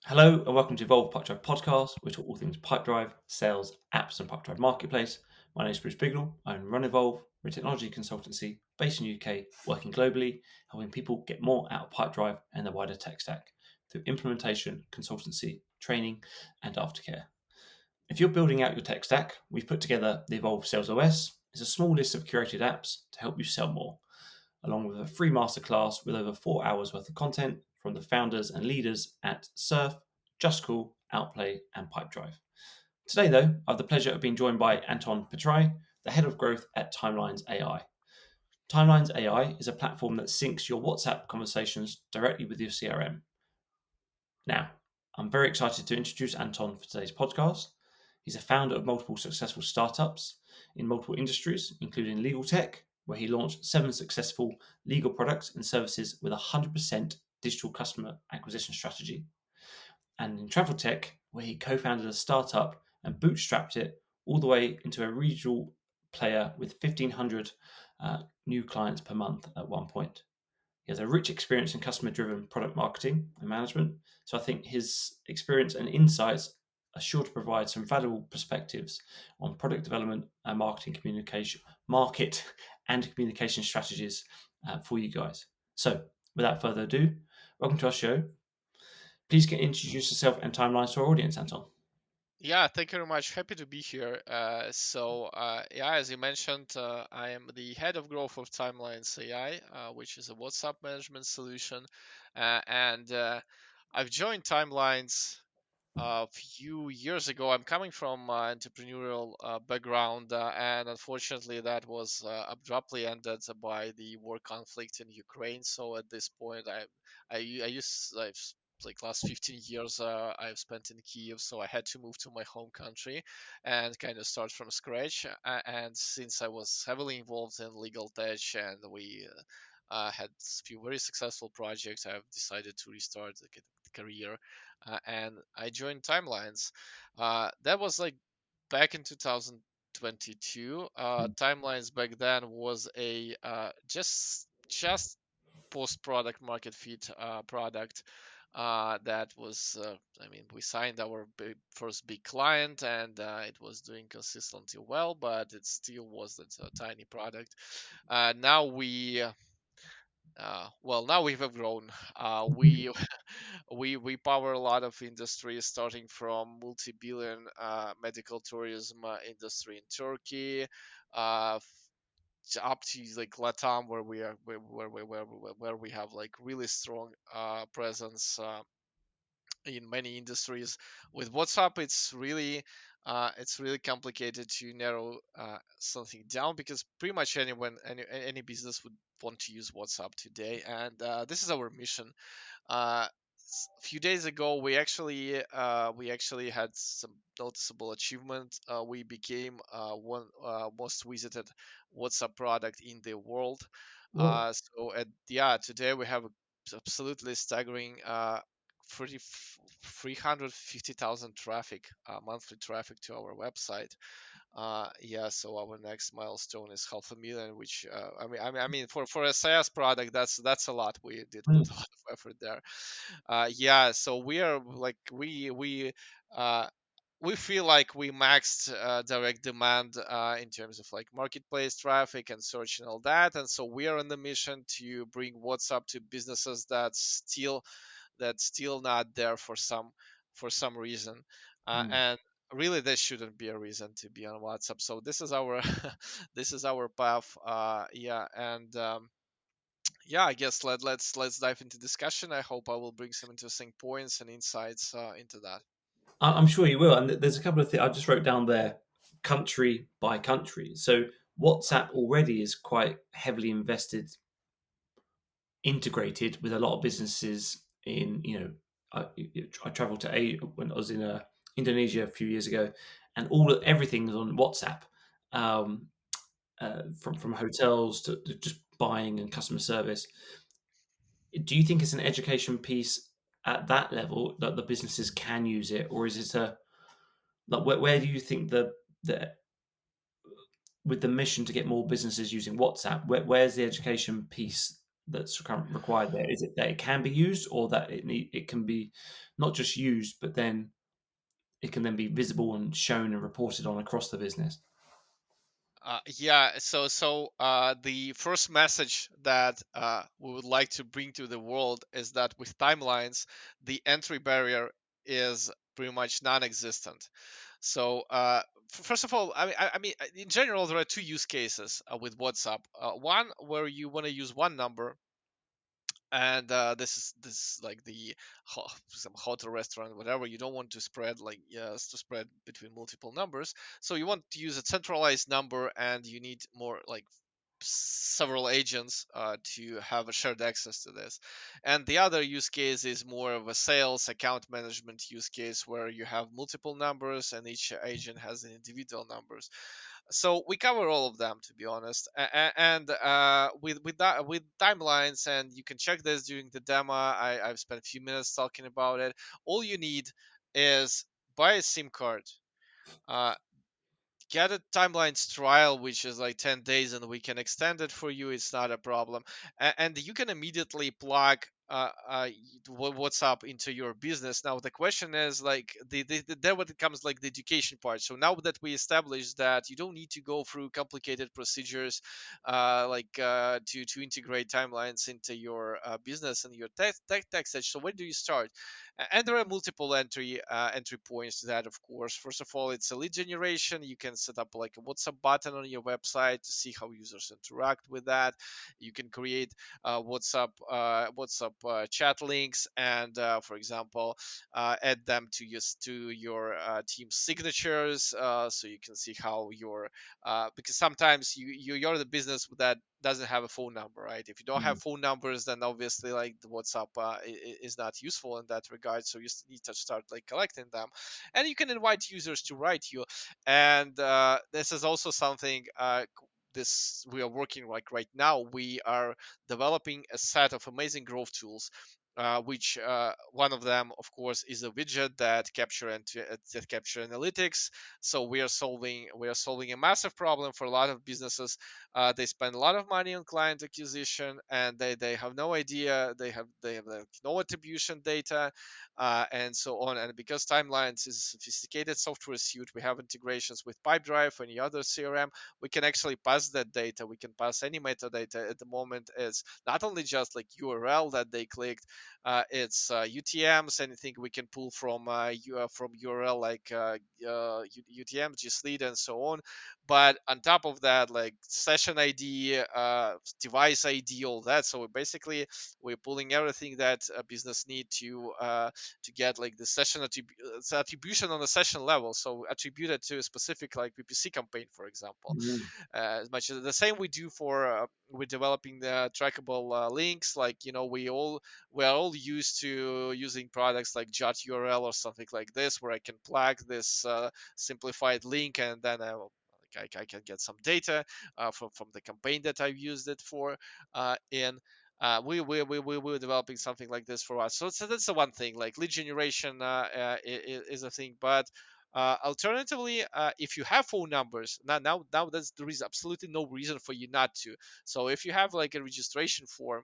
Hello and welcome to Evolve Pipedrive podcast. We talk all things Pipedrive, sales, apps, and Pipedrive marketplace. My name is Bruce Bignell. I run Evolve, we're a technology consultancy based in the UK, working globally, helping people get more out of Pipedrive and the wider tech stack through implementation, consultancy, training, and aftercare. If you're building out your tech stack, we've put together the Evolve Sales OS. It's a small list of curated apps to help you sell more, along with a free masterclass with over 4 hours worth of content from the founders and leaders at Surf, Just Cool, Outplay, and Pipedrive. Today, though, I have the pleasure of being joined by Anton Patrai, the head of growth at TimelinesAI. TimelinesAI is a platform that syncs your WhatsApp conversations directly with your CRM. Now, I'm very excited to introduce Anton for today's podcast. He's a founder of multiple successful startups in multiple industries, including legal tech, where he launched 7 successful legal products and services with a 100% digital customer acquisition strategy. And in travel tech, where he co-founded a startup and bootstrapped it all the way into a regional player with 1,500 new clients per month at one point. He has a rich experience in customer-driven product marketing and management, so I think his experience and insights are sure to provide some valuable perspectives on product development and market and communication strategies for you guys. So, without further ado, welcome to our show. Please introduce yourself and timelines to our audience, Anton. Yeah, thank you very much. Happy to be here. As you mentioned, I am the head of growth of Timelines AI, which is a WhatsApp management solution. And I've joined Timelines a few years ago. I'm coming from entrepreneurial background, and unfortunately, that was abruptly ended by the war conflict in Ukraine. So at this point, I've like last 15 years I've spent in Kiev, so I had to move to my home country and kind of start from scratch. And since I was heavily involved in legal tech and we had a few very successful projects, I've decided to restart the career, and I joined Timelines. That was like back in 2022. Timelines back then was a just post product market fit product. That was, we signed our first big client, and it was doing consistently well, but it still wasn't a tiny product. Now now we have grown. We power a lot of industries, starting from multi-billion medical tourism industry in Turkey, up to like Latam, where we are where we have like really strong presence in many industries. With WhatsApp, it's really complicated to narrow something down, because pretty much any business would want to use WhatsApp today, and this is our mission. A few days ago, we actually had some noticeable achievement. We became one most visited WhatsApp product in the world. Whoa. Today we have absolutely staggering 350,000 monthly traffic to our website. So our next milestone is 500,000, which for a SaaS product, that's a lot. We did put a lot of effort there. So we are like uh, we feel like we maxed direct demand in terms of like marketplace traffic and search and all that, and so we are on the mission to bring WhatsApp to businesses that's still not there for some reason, Mm. and really there shouldn't be a reason to be on WhatsApp. So this is our this is our path. I guess let's dive into discussion. I hope I will bring some interesting points and insights into that. I'm sure you will. And there's a couple of things I just wrote down there, country by country. So WhatsApp already is quite heavily integrated with a lot of businesses in, I traveled when I was in Indonesia a few years ago, and everything is on WhatsApp, um, from hotels to just buying and customer service. Do you think it's an education piece at that level that the businesses can use it, or is it where do you think the with the mission to get more businesses using WhatsApp, where's the education piece that's required there? Is it that it can be used, or that it can be not just used, but then it can then be visible and shown and reported on across the business? Yeah, the first message that we would like to bring to the world is that with timelines, the entry barrier is pretty much non-existent. So first of all, I mean, in general, there are two use cases with WhatsApp. One where you want to use one number, and this is like the some hotel restaurant, whatever. You don't want to spread like yes to spread between multiple numbers, so you want to use a centralized number, and you need more like several agents to have a shared access to this. And the other use case is more of a sales account management use case, where you have multiple numbers and each agent has an individual numbers. So we cover all of them, to be honest. And with that, with timelines, and you can check this during the demo. I've spent a few minutes talking about it. All you need is buy a SIM card, uh, get a timelines trial, which is like 10 days, and we can extend it for you. It's not a problem. And you can immediately plug WhatsApp into your business. Now the question is like then when it comes like the education part. So now that we established that you don't need to go through complicated procedures to integrate timelines into your business and your tech stack. So when do you start? And there are multiple entry points to that, of course. First of all, it's a lead generation. You can set up like a WhatsApp button on your website to see how users interact with that. You can create WhatsApp chat links, and for example, add them to your team's signatures, so you can see how your because sometimes you're the business that doesn't have a phone number, right? If you don't have Mm. phone numbers, then obviously like the WhatsApp is not useful in that regard. So you need to start like collecting them, and you can invite users to write you. And this is also something. This we are working like right now. We are developing a set of amazing growth tools, which one of them, of course, is a widget that capture analytics. So we are solving a massive problem for a lot of businesses. They spend a lot of money on client acquisition, and they have no idea. They have like, no attribution data, and so on. And because Timelines is a sophisticated software suite, we have integrations with Pipedrive, any other CRM. We can actually pass that data. We can pass any metadata. At the moment, it's not only just like URL that they clicked, it's UTMs, anything we can pull from URL like UTM, GSLead, and so on. But on top of that, like session ID, device ID, all that. So we're pulling everything that a business need to get like the attribution on the session level. So attributed to a specific like PPC campaign, for example. Mm. As much as the same we do for we're developing the trackable links. Like we are all used to using products like Jot URL or something like this, where I can plug this simplified link, and then I can get some data from the campaign that I've used it for. In we're developing something like this for us. So that's the one thing. Like lead generation is a thing, but alternatively, if you have phone numbers, now there is absolutely no reason for you not to. So if you have like a registration form,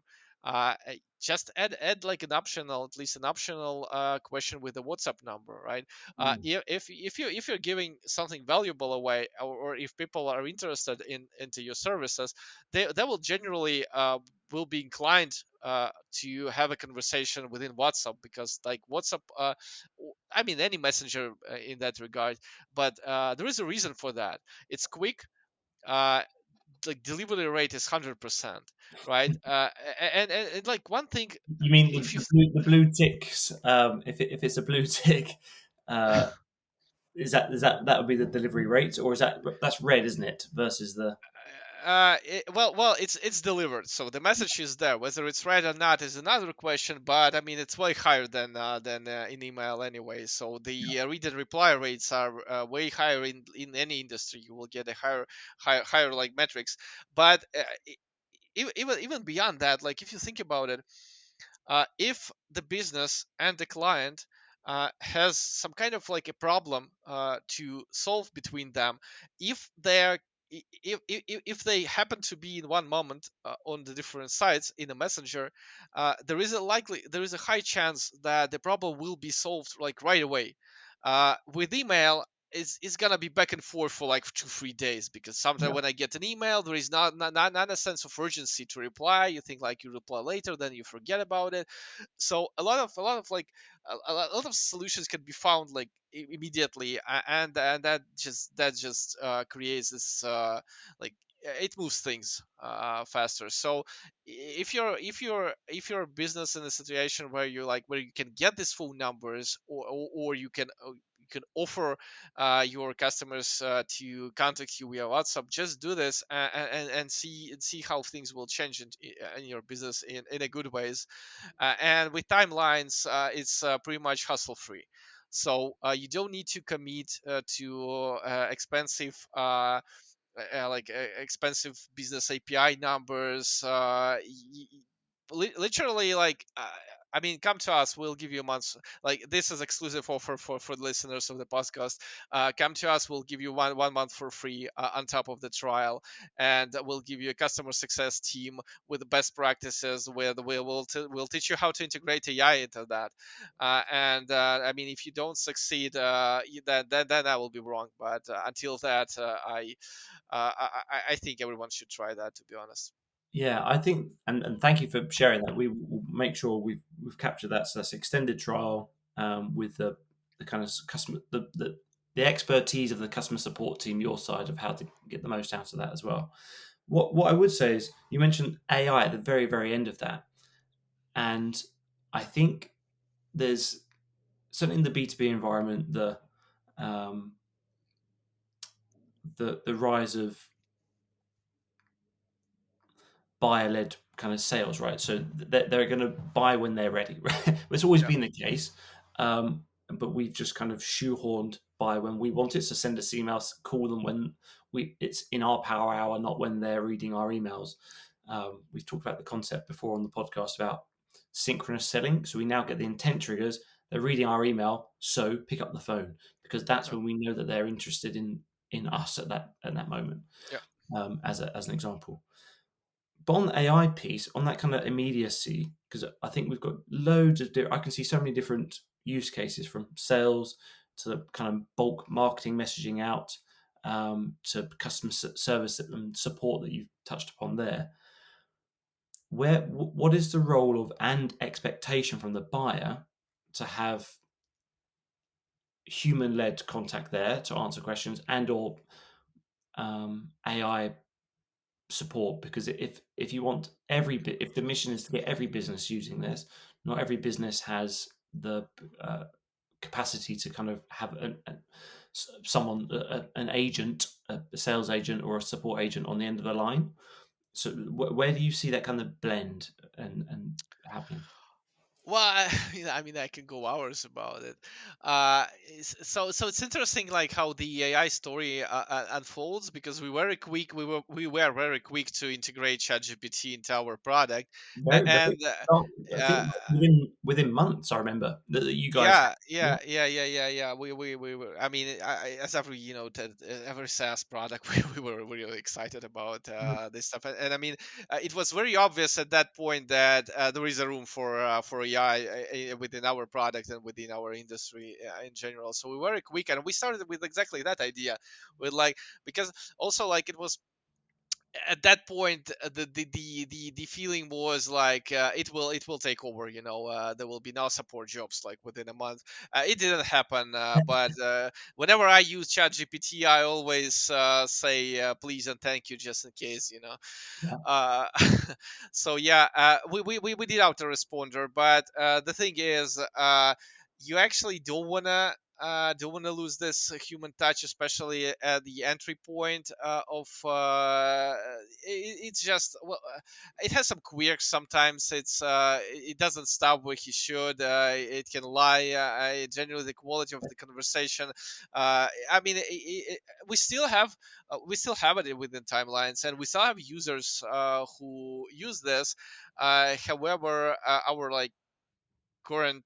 just add like an optional, at least an optional question with a WhatsApp number, right? Mm. If you're giving something valuable away, or if people are interested into your services, they will generally will be inclined to have a conversation within WhatsApp, because like WhatsApp, I mean any messenger in that regard, but there is a reason for that. It's quick. Uh, like delivery rate is 100%, right? And like one thing, You mean if you the blue ticks? If it's a blue tick, uh, that would be the delivery rate, or is that's red, isn't it? Versus the well, it's delivered, so the message is there. Whether it's right or not is another question, but I mean it's way higher than in email anyway. So the read and reply rates are way higher in any industry. You will get a higher like metrics. But even beyond that, like if you think about it, if the business and the client has some kind of like a problem to solve between them, if they're if they happen to be in one moment on the different sites in a messenger, there is a high chance that the problem will be solved like right away. With email, it's gonna be back and forth for like 2 3 days, because sometimes Yeah. when I get an email, there is not a sense of urgency to reply. You think like you reply later, then you forget about it. So a lot of like a lot of solutions can be found like immediately, and that just creates this like it moves things faster. So if you're a business in a situation where you can get these phone numbers, or you can offer your customers to contact you via WhatsApp, just do this, and see how things will change in your business in a good ways. And with timelines, it's pretty much hassle free. So you don't need to commit to expensive business API numbers. Literally, I mean, come to us. We'll give you a month. Like, this is exclusive offer for the listeners of the podcast. Come to us. We'll give you one month for free on top of the trial, and we'll give you a customer success team with the best practices. We'll teach you how to integrate AI into that. I mean, if you don't succeed, then I will be wrong. But until that, I think everyone should try that, to be honest. Yeah, I think, and thank you for sharing that. We will make sure we've captured that. So that's extended trial with the kind of customer the expertise of the customer support team, your side of how to get the most out of that as well. What I would say is you mentioned AI at the very end of that, and I think there's certainly in the B2B environment um, the rise of buyer-led kind of sales, right? So they're going to buy when they're ready. Right? It's always Yeah, been the case, but we've just kind of shoehorned buy when we want it. So send us emails, call them when it's in our power hour, not when they're reading our emails. We've talked about the concept before on the podcast about synchronous selling. So we now get the intent triggers. They're reading our email, so pick up the phone because that's yeah, when we know that they're interested in us at that moment. yeah. As an example. But on the AI piece, on that kind of immediacy, because I think we've got loads of I can see so many different use cases from sales to kind of bulk marketing messaging out to customer service and support that you've touched upon there. What is the role of and expectation from the buyer to have human led contact there to answer questions and or AI support, because if you want if the mission is to get every business using this, not every business has the capacity to kind of have someone an agent, a sales agent or a support agent on the end of the line. So where do you see that kind of blend and happening? Well, I mean, I can go hours about it. So it's interesting, like how the AI story unfolds, because we were very quick to integrate ChatGPT into our product, Very, very. and Oh, I uh, think within months, I remember that you guys. Yeah, yeah. We were. I mean, as every every SaaS product, we were really excited about this stuff, and I mean, it was very obvious at that point that there is a room for AI within our product and within our industry in general. So we were very quick, and we started with exactly that idea, with like, because also like it was at that point, the feeling was like, it will take over, there will be no support jobs like within a month. It didn't happen, but whenever I use ChatGPT, I always say please and thank you, just in case, yeah, uh, so yeah, we did autoresponder, but the thing is, you actually don't wanna lose this human touch, especially at the entry point of it's just, well, it has some quirks sometimes. It doesn't stop where he should. It can lie. Generally, the quality of the conversation. I mean, we still have it within timelines, and we still have users who use this. However, our like current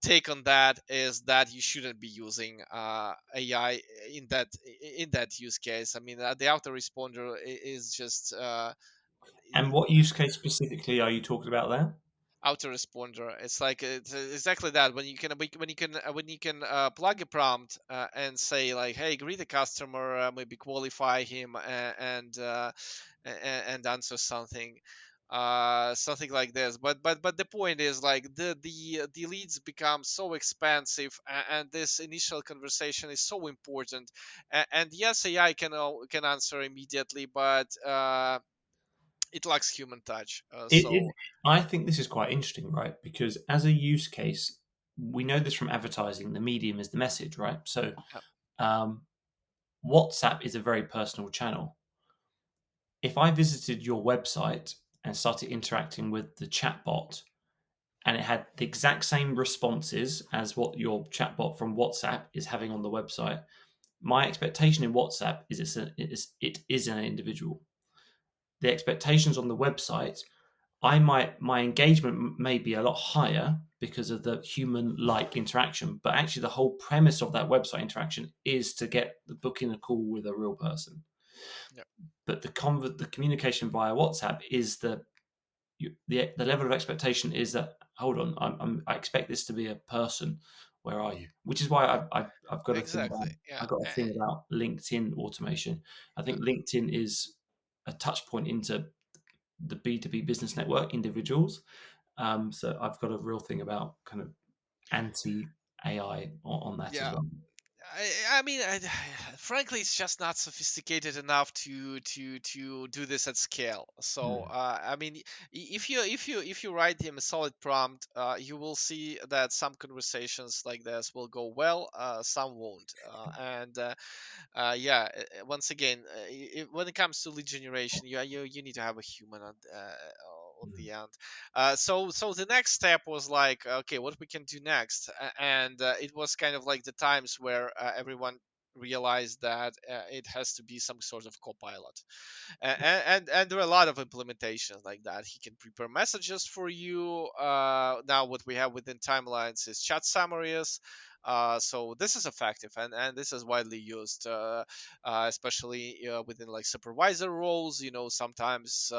take on that is that you shouldn't be using AI in that use case. I mean, the autoresponder is just And what use case specifically are you talking about there? autoresponder. It's like it's exactly that. When you can plug a prompt and say like, hey, greet the customer, maybe qualify him, and answer something. Something like this, but the point is like the leads become so expensive, and this initial conversation is so important, and yes, AI can answer immediately, but it lacks human touch. It, I think this is quite interesting, right? Because as a use case, we know this from advertising, the medium is the message, right? So Uh, um, WhatsApp is a very personal channel. If I visited your website and started interacting with the chatbot and it had the exact same responses as what your chatbot from WhatsApp is having on the website, my expectation in WhatsApp is it is an individual. The expectations on the website, my engagement may be a lot higher because of the human like interaction, but actually the whole premise of that website interaction is to get the booking a call with a real person. yeah, But the communication via WhatsApp is the level of expectation is that, hold on, I expect this to be a person. Where are you? Which is why I've got a thing about exactly. Yeah. I've got a thing about LinkedIn automation. I think LinkedIn is a touch point into the B2B business network individuals. So I've got a real thing about kind of anti AI on that as Yeah. well. I mean, frankly, it's just not sophisticated enough to do this at scale. So, Mm. I mean, if you write him a solid prompt, you will see that some conversations like this will go well, some won't, yeah, once again, when it comes to lead generation, you need to have a human on the end. So the next step was like, okay, what we can do next, and it was kind of like the times where everyone realized that it has to be some sort of copilot, and there are a lot of implementations like that. He can prepare messages for you. Now what we have within timelines is chat summaries. So this is effective, and this is widely used, especially within like supervisor roles. You know, sometimes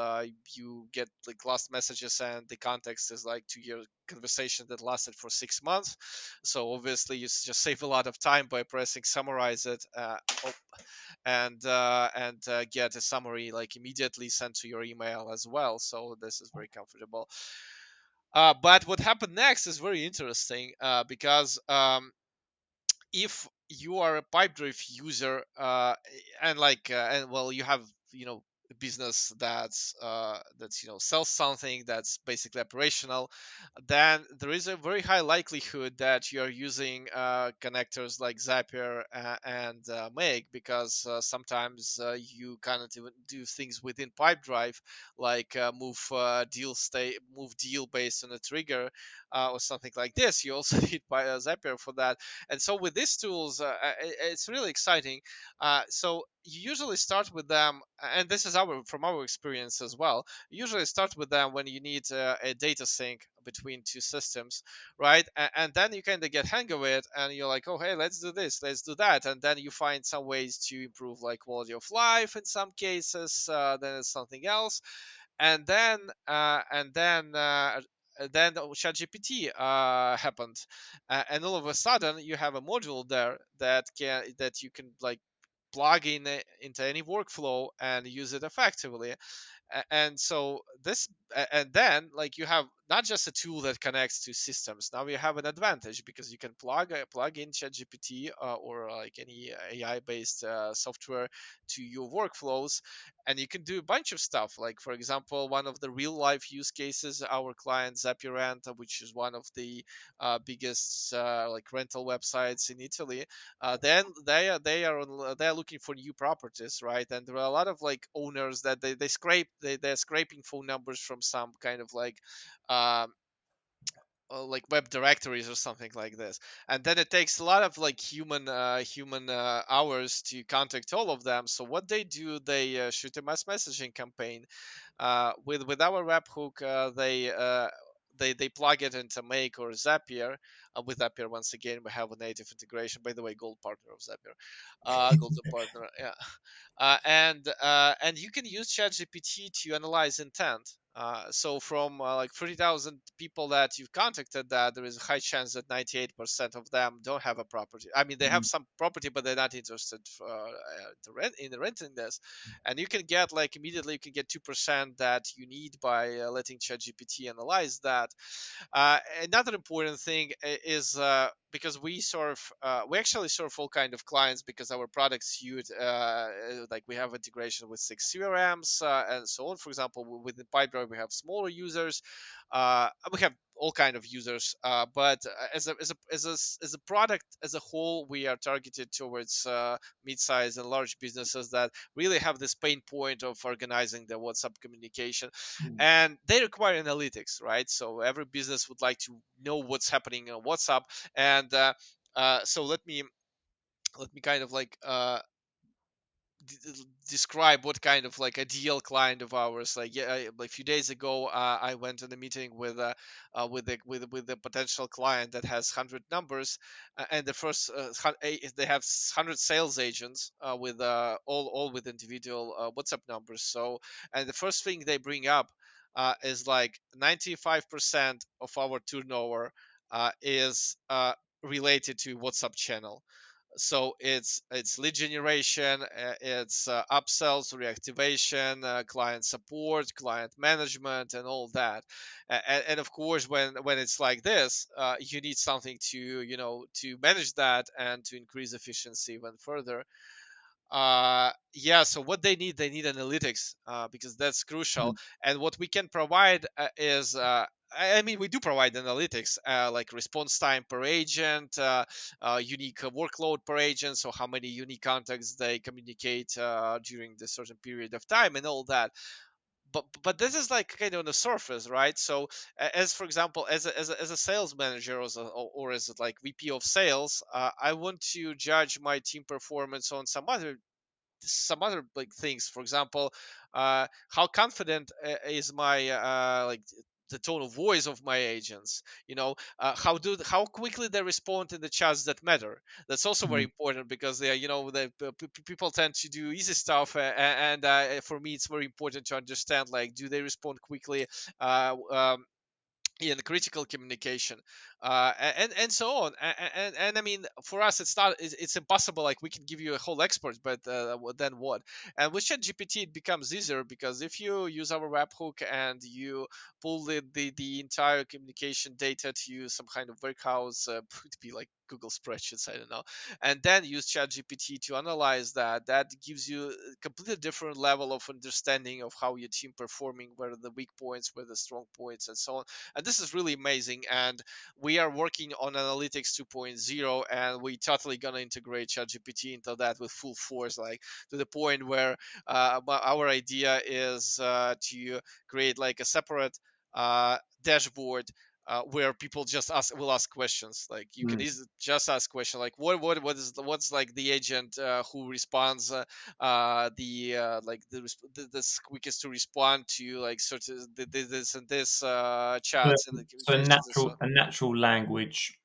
you get like lost messages and the context is like to your conversation that lasted for 6 months. So obviously you just save a lot of time by pressing summarize it. And get a summary like immediately sent to your email as well. So this is very comfortable. But what happened next is very interesting, because if you are a Pipedrive user, and well, you have, a business that's sells something that's basically operational, then there is a very high likelihood that you are using connectors like Zapier and Make, because sometimes you kind of do things within Pipedrive, like move deal based on a trigger, or something like this. You also need Zapier for that. And so with these tools, it's really exciting. So you usually start with them, and this is from our experience as well. You usually start with them when you need a data sync between two systems, right? And then you kind of get hang of it, and you're like, oh, hey, let's do this, let's do that, and then you find some ways to improve like quality of life in some cases. Then it's something else, and then ChatGPT happened, and all of a sudden you have a module there that you can like plug in into any workflow and use it effectively. And so and then like you have not just a tool that connects to systems. Now you have an advantage because you can plug in ChatGPT, or like any AI based software to your workflows, and you can do a bunch of stuff. Like for example, one of the real life use cases, our client Zapirant, which is one of the biggest like rental websites in Italy, then they are looking for new properties, right? And there are a lot of like owners that they're scraping phone numbers from some kind of um, like web directories or something like this, and then it takes a lot of like human hours to contact all of them. So what they do, they shoot a mass messaging campaign with our webhook. they plug it into Make or Zapier. With Zapier, once again, we have a native integration. By the way, gold partner of Zapier, golden partner. Yeah, and you can use ChatGPT to analyze intent. So from like 30,000 people that you've contacted, that there is a high chance that 98% of them don't have a property. I mean, they have Mm. some property, but they're not interested in renting this. And you can get like immediately you can get 2% that you need by letting ChatGPT analyze that. Another important thing is because we actually serve all kind of clients because our products suit like we have integration with 6 CRMs and so on. For example, within Pipedrive we have smaller users, we have all kind of users, but as a product as a whole, we are targeted towards mid-sized and large businesses that really have this pain point of organizing their WhatsApp communication, Mm. and they require analytics, right? So every business would like to know what's happening on WhatsApp, and so let me kind of like describe what kind of like ideal client of ours. Like, yeah, like a few days ago, I went on a meeting with a potential client that has 100 numbers, and the first they have 100 sales agents with all with individual WhatsApp numbers. So, and the first thing they bring up is like 95% of our turnover is related to WhatsApp channel. So it's lead generation, it's upsells, reactivation, client support, client management, and all that. And of course, when it's like this, you need something to to manage that and to increase efficiency even further. Yeah, so what they need analytics, because that's crucial. Mm. And what we can provide is I mean, we do provide analytics, like response time per agent, unique workload per agent, so how many unique contacts they communicate during the certain period of time and all that. But this is like kind of on the surface, right? So as for example, as a sales manager, or as like VP of sales, I want to judge my team performance on some other like things. For example, how confident is my like the tone of voice of my agents. How quickly they respond in the chats that matter. That's also very Mm. important because they people tend to do easy stuff, and for me it's very important to understand, like, do they respond quickly, in critical communication, and so on. And I mean, for us it's impossible, like we can give you a whole expert, but then what? And with ChatGPT it becomes easier, because if you use our webhook and you pull the entire communication data to some kind of warehouse, could be like Google spreadsheets, I don't know, and then use ChatGPT to analyze that gives you a completely different level of understanding of how your team performing, where are the weak points, where are the strong points, and so on. And this is really amazing, and we are working on analytics 2.0, and we totally gonna integrate ChatGPT into that with full force, like to the point where our idea is to create like a separate dashboard, where people just will ask questions. Like, you can Mm. just ask question like, what's like the agent who responds the quickest to respond to like certain this and this So, chats and the so a communications and so on. natural language.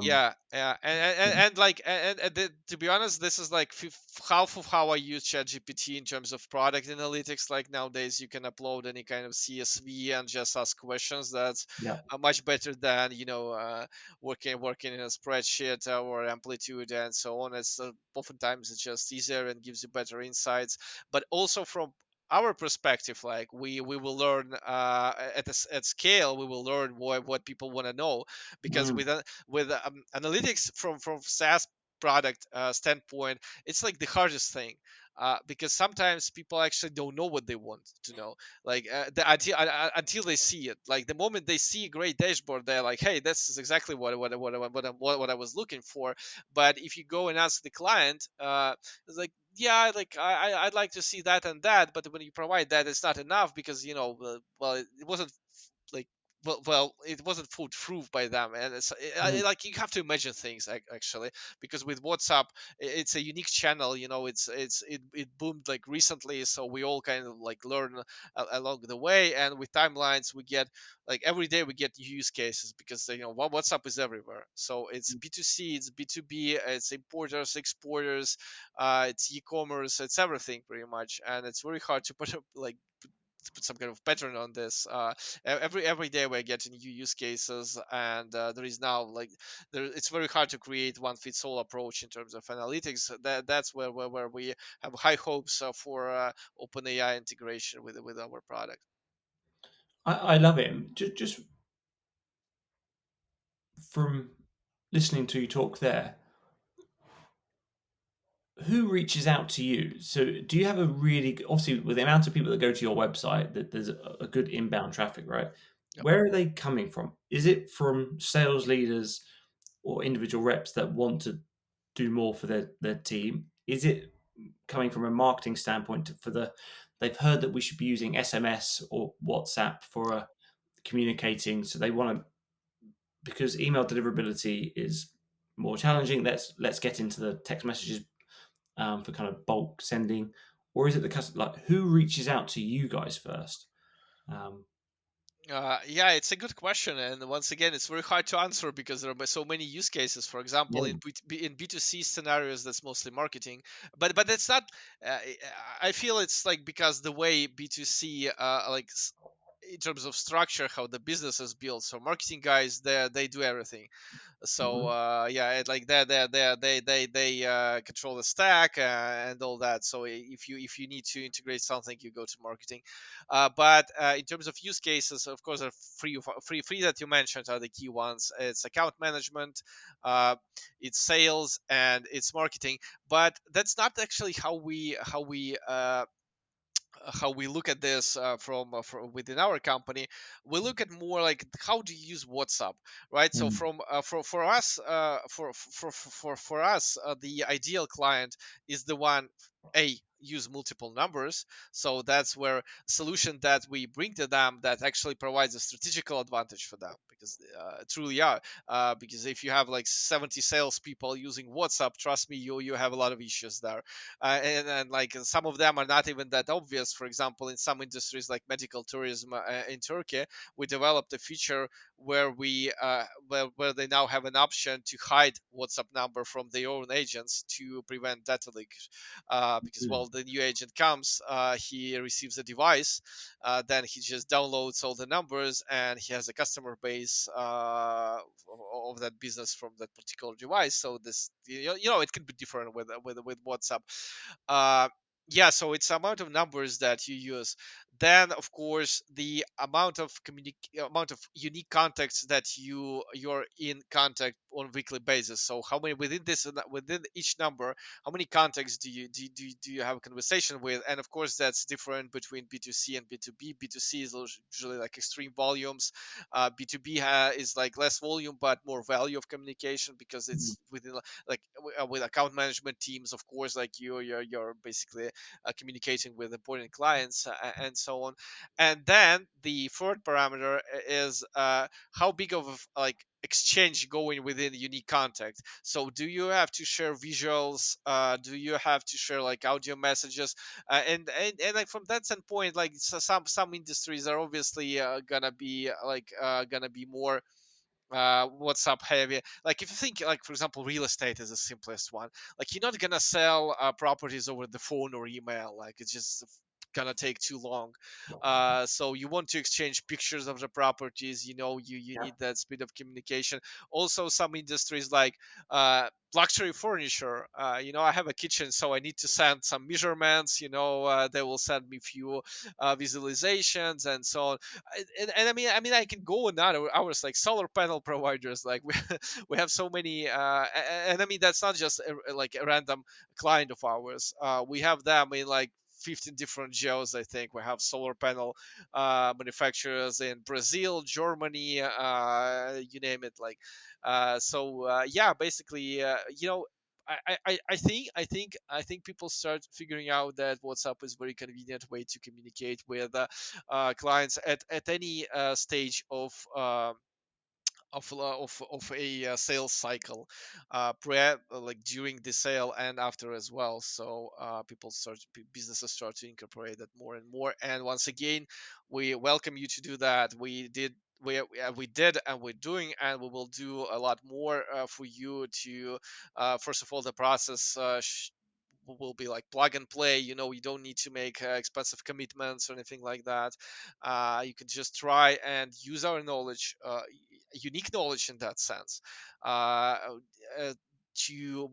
Yeah, and like, to be honest, this is like half of how I use ChatGPT in terms of product analytics. Like, nowadays, you can upload any kind of CSV and just ask questions. That's Yeah. much better than working in a spreadsheet or Amplitude and so on. It's oftentimes it's just easier and gives you better insights. But also from our perspective, like, we will learn at scale. We will learn what people want to know, because Mm. with analytics from SaaS product standpoint, it's like the hardest thing. Because sometimes people actually don't know what they want to know, like until they see it. Like, the moment they see a great dashboard, they're like, "Hey, this is exactly what I was looking for." But if you go and ask the client, it's like, "Yeah, like I'd like to see that and that," but when you provide that, it's not enough, because well, it wasn't like well, it wasn't thought through by them, and Mm. like you have to imagine things actually, because with WhatsApp, it's a unique channel. It boomed like recently, so we all kind of like learn along the way, and with timelines we get like every day we get new use cases, because WhatsApp is everywhere. So it's B2C, it's B2B, it's importers, exporters, it's e-commerce, it's everything pretty much, and it's very hard to put like to put some kind of pattern on this. Every day we're getting new use cases, and there is now like it's very hard to create one fits all approach in terms of analytics. That's where we have high hopes for OpenAI integration with our product. I love it. Just from listening to you talk there, who reaches out to you? So, do you have a really obviously with the amount of people that go to your website, that there's a good inbound traffic, right? Yep. Where are they coming from? Is it from sales leaders or individual reps that want to do more for their team? Is it coming from a marketing standpoint they've heard that we should be using SMS or WhatsApp for communicating, so they want to, because email deliverability is more challenging. Let's get into the text messages for kind of bulk sending, or is it the customer? Like, who reaches out to you guys first? Um, Yeah, it's a good question, and once again, it's very hard to answer because there are so many use cases. For example, yeah. in B2C scenarios, that's mostly marketing, but it's not. Uh, I feel it's like because the way B2C in terms of structure, how the business is built. So marketing guys, they do everything. So Mhm. yeah, like they control the stack and all that. So if you need to integrate something, you go to marketing. But in terms of use cases, of course, free that you mentioned are the key ones. It's account management, uh, it's sales, and it's marketing. But that's not actually how we look at this from within our company. We look at more like how do you use WhatsApp, right? So Mm. from for us for us, the ideal client is the one a use multiple numbers. So that's where solution that we bring to them that actually provides a strategical advantage for them, because truly are because if you have like 70 salespeople using WhatsApp, trust me, you have a lot of issues there. And like some of them are not even that obvious. For example, in some industries like medical tourism in Turkey, we developed a feature where where they now have an option to hide WhatsApp number from their own agents to prevent data leak. Because Mm. well, the new agent comes, he receives a device, then he just downloads all the numbers, and he has a customer base of that business from that particular device. So this, it can be different with WhatsApp. uh, yeah, so it's amount of numbers that you use. Then of course the amount of unique contacts that you're in contact on weekly basis. So how many within each number, how many contacts do you have a conversation with? And of course that's different between B2C and B2B. B2C is usually like extreme volumes. B2B is like less volume but more value of communication, because Mm. it's within like with account management teams, of course, like you're basically communicating with important clients, and so on. And then the third parameter is how big of like exchange going within unique contact. So do you have to share visuals, do you have to share like audio messages, and like from that standpoint, like some industries are obviously gonna be more WhatsApp heavy. Like if you think like for example real estate is the simplest one. Like you're not gonna sell properties over the phone or email. Like it's just gonna take too long. So you want to exchange pictures of the properties. You Yeah. need that speed of communication. Also some industries like uh, luxury furniture. I have a kitchen, so I need to send some measurements. They will send me few visualizations and so on. And I mean I can go on hours, like solar panel providers, like we have so many, and I mean that's not just like a random client of ours. We have them in like 15 different geos. I think we have solar panel manufacturers in Brazil, Germany, you name it. Like yeah, basically I think people start figuring out that WhatsApp is very convenient way to communicate with clients at any stage of a sales cycle, like during the sale and after as well. So businesses start to incorporate that more and more. And once again, we welcome you to do that. We did and we're doing and we will do a lot more for you to first of all the process will be like plug and play. You don't need to make expensive commitments or anything like that. You can just try and use our knowledge, unique knowledge in that sense, uh, uh, to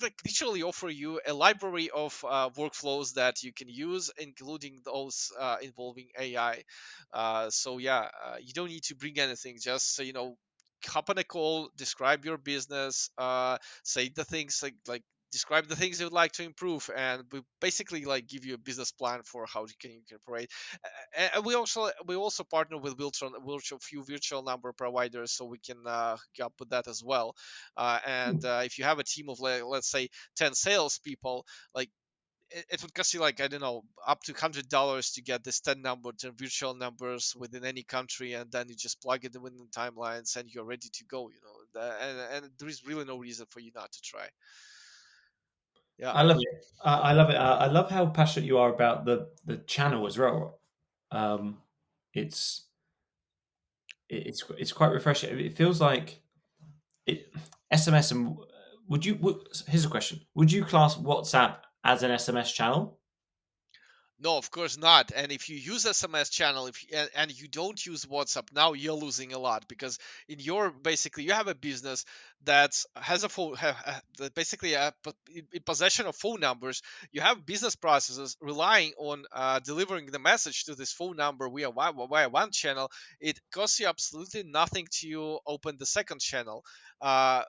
like literally offer you a library of workflows that you can use, including those involving AI. So yeah, you don't need to bring anything. Just hop on a call, describe your business, say the things like describe the things you would like to improve, and we basically like give you a business plan for how you can incorporate. And we also partner with few virtual number providers, so we can help with that as well. And if you have a team of let's say 10 salespeople, like it would cost you like I don't know up to $100 to get this 10 virtual numbers within any country, and then you just plug it in the timelines and you're ready to go. And there is really no reason for you not to try. Yeah. I love it. I love it. I love how passionate you are about the channel as well. Um, it's it's quite refreshing. It feels like it, SMS and here's a question: would you class WhatsApp as an SMS channel? No, of course not. And if you use SMS channel, and you don't use WhatsApp, now you're losing a lot, because basically you have a business that has a phone, that basically in possession of phone numbers. You have business processes relying on delivering the message to this phone number via one channel. It costs you absolutely nothing to open the second channel. Uh,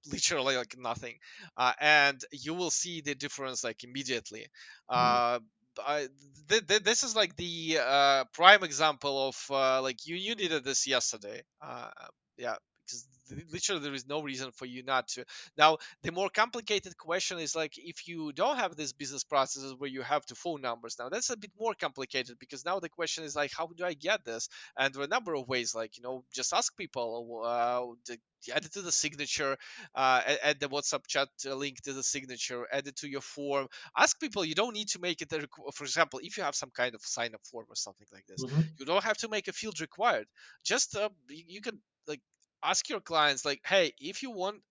Literally like nothing, and you will see the difference like immediately. Mm. uh, this is like the prime example of like you needed this yesterday. Yeah, because literally there is no reason for you not to. Now the more complicated question is like if you don't have these business processes where you have to phone numbers. Now that's a bit more complicated, because now the question is like how do I get this? And there are a number of ways, like just ask people, add it to the signature, add the WhatsApp chat link to the signature, add it to your form. Ask people. You don't need to make it for example, if you have some kind of sign up form or something like this, Mhm. you don't have to make a field required. Just you can like ask your clients like, hey, if you want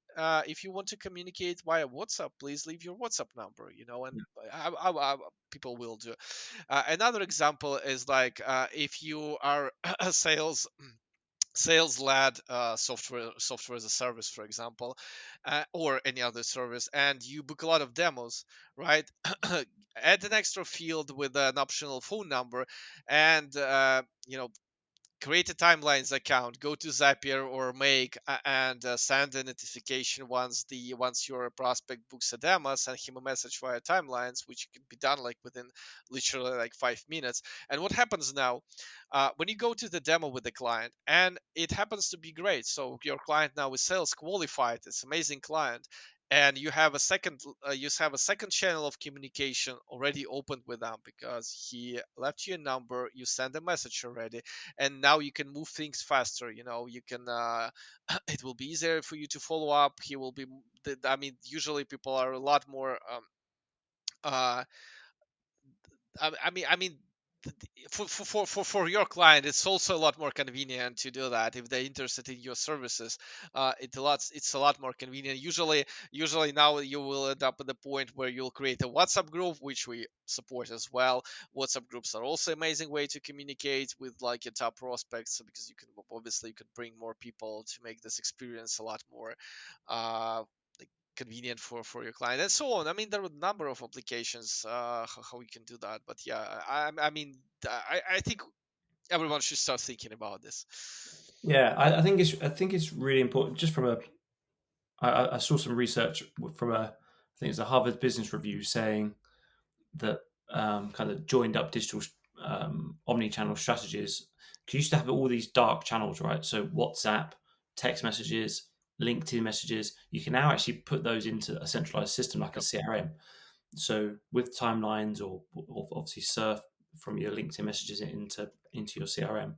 to communicate via WhatsApp, please leave your WhatsApp number, and people will do. Another example is like if you are a sales led software as a service, for example, or any other service, and you book a lot of demos, right? Add an extra field with an optional phone number, and create a timelines account, go to Zapier or Make, and send a notification once your prospect books a demo. Send him a message via timelines, which can be done like within literally like 5 minutes. And what happens now when you go to the demo with the client and it happens to be great? So your client now is sales qualified, it's amazing client, and you have a second channel of communication already opened with them, because he left you a number, you send a message already, and now you can move things faster. You can it will be easier for you to follow up. He will be I mean, usually people are a lot more uh I mean, for your client, it's also a lot more convenient to do that if they're interested in your services. It's a lot more convenient. Usually now you will end up at the point where you'll create a WhatsApp group, which we support as well. WhatsApp groups are also amazing way to communicate with like your top prospects, because you can bring more people to make this experience a lot more uh, convenient for your client, and so on. I mean, there are a number of applications how we can do that, but yeah, I mean, I think everyone should start thinking about this. Yeah, I think it's really important. Just from I saw some research from I think it's a Harvard Business Review saying that kind of joined up digital omni-channel strategies. 'Cause you used to have all these dark channels, right? So WhatsApp, text messages, LinkedIn messages, you can now actually put those into a centralized system like a Yep. CRM. So with timelines or obviously surf from your LinkedIn messages into your CRM,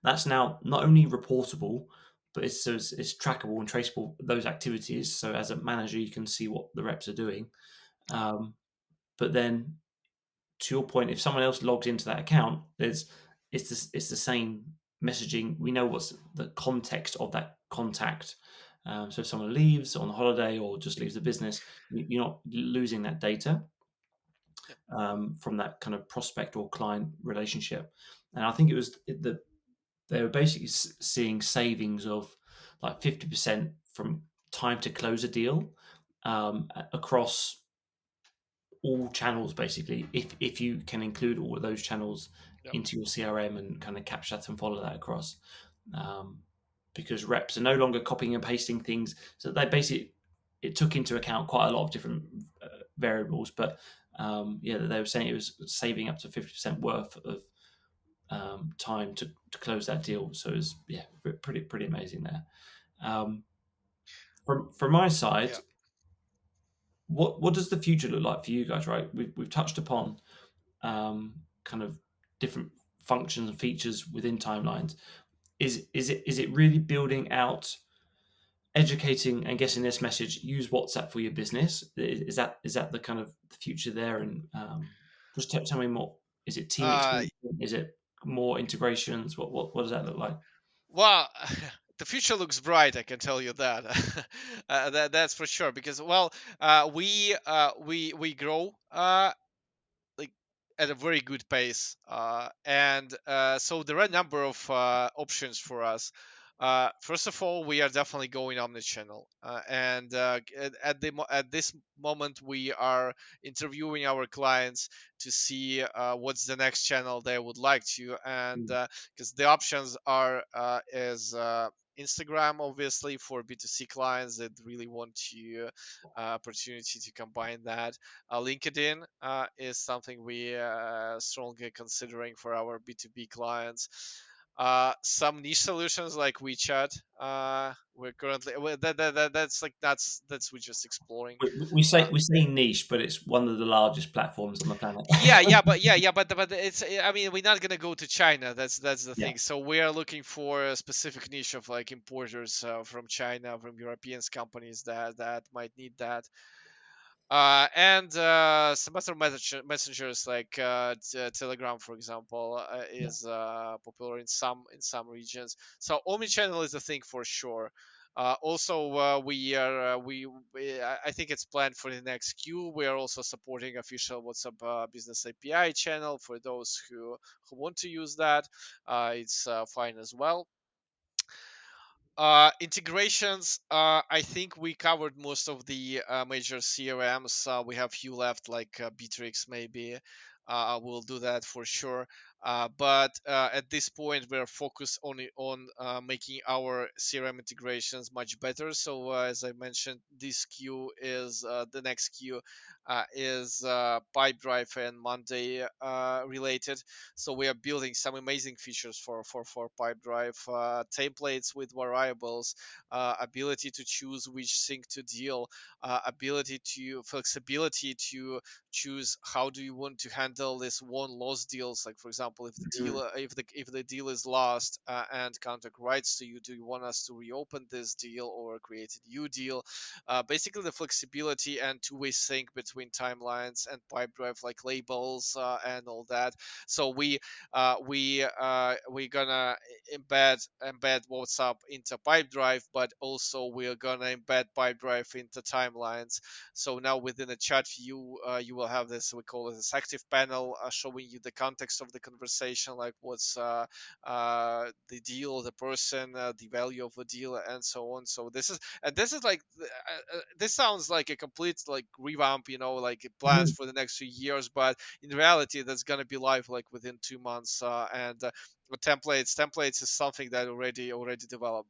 that's now not only reportable, but it's trackable and traceable those activities. So as a manager, you can see what the reps are doing. But then, to your point, if someone else logs into that account, it's the same messaging. We know what's the context of that contact. So if someone leaves on holiday or just leaves the business, you're not losing that data Yep. from that kind of prospect or client relationship. And I think it was they were basically seeing savings of like 50% from time to close a deal across all channels, basically, if you can include all of those channels Yep. into your CRM and kind of capture that and follow that across. um, because reps are no longer copying and pasting things, so they basically, it took into account quite a lot of different variables, but yeah, they were saying it was saving up to 50% worth of time to close that deal. So it was, yeah, pretty amazing there. From my side, Yeah. what does the future look like for you guys? Right, we've touched upon kind of different functions and features within timelines. Is it really building out, educating and getting this message? Use WhatsApp for your business. Is that the kind of the future there? And just tell me more. Is it team Uh, expansion? Is it more integrations? What does that look like? well, the future looks bright. I can tell you that. That's for sure. Because well, we grow like at a very good pace, and so there are a number of options for us. First of all, we are definitely going omnichannel, and at this moment, we are interviewing our clients to see what's the next channel they would like to, and Mm. because the options are is Instagram, obviously, for B2C clients that really want to opportunity to combine that. LinkedIn is something we strongly considering for our B2B clients. Some niche solutions like WeChat, we're currently that's we're just exploring. We Uh, say niche, but it's one of the largest platforms on the planet. but it's, I mean, we're not gonna go to China. That's the Yeah. thing. So we are looking for a specific niche of like importers from China, from European companies that might need that. And some other messengers like Telegram, for example, Yeah. is popular in some regions. So omnichannel is a thing for sure. Also, we are I think it's planned for the next Q. We are also supporting official WhatsApp business API channel for those who want to use that. It's fine as well. Integrations, I think we covered most of the major CRMs. We have few left, like Bitrix maybe. We'll do that for sure. But at this point, we're focused only on making our CRM integrations much better. So as I mentioned, this queue is the next queue is Pipedrive and Monday related. So we are building some amazing features for Pipedrive, templates with variables, ability to choose which sync to deal, ability to flexibility to choose how do you want to handle this won loss deals. Like for example, if the Mm. deal if the deal is lost and contact writes to you, do you want us to reopen this deal or create a new deal? Basically, the flexibility and two-way sync between timelines and Pipedrive, like labels and all that. So we're gonna embed WhatsApp into Pipedrive, but also we're gonna embed Pipedrive into timelines. So now within the chat view, you will have this, we call it this active panel, showing you the context of the conversation, like what's the deal, the person, the value of the deal, and so on. So this is like this sounds like a complete like revamp, like plans Mhm. for the next few years, but in reality, that's gonna be live like within 2 months. And templates is something that already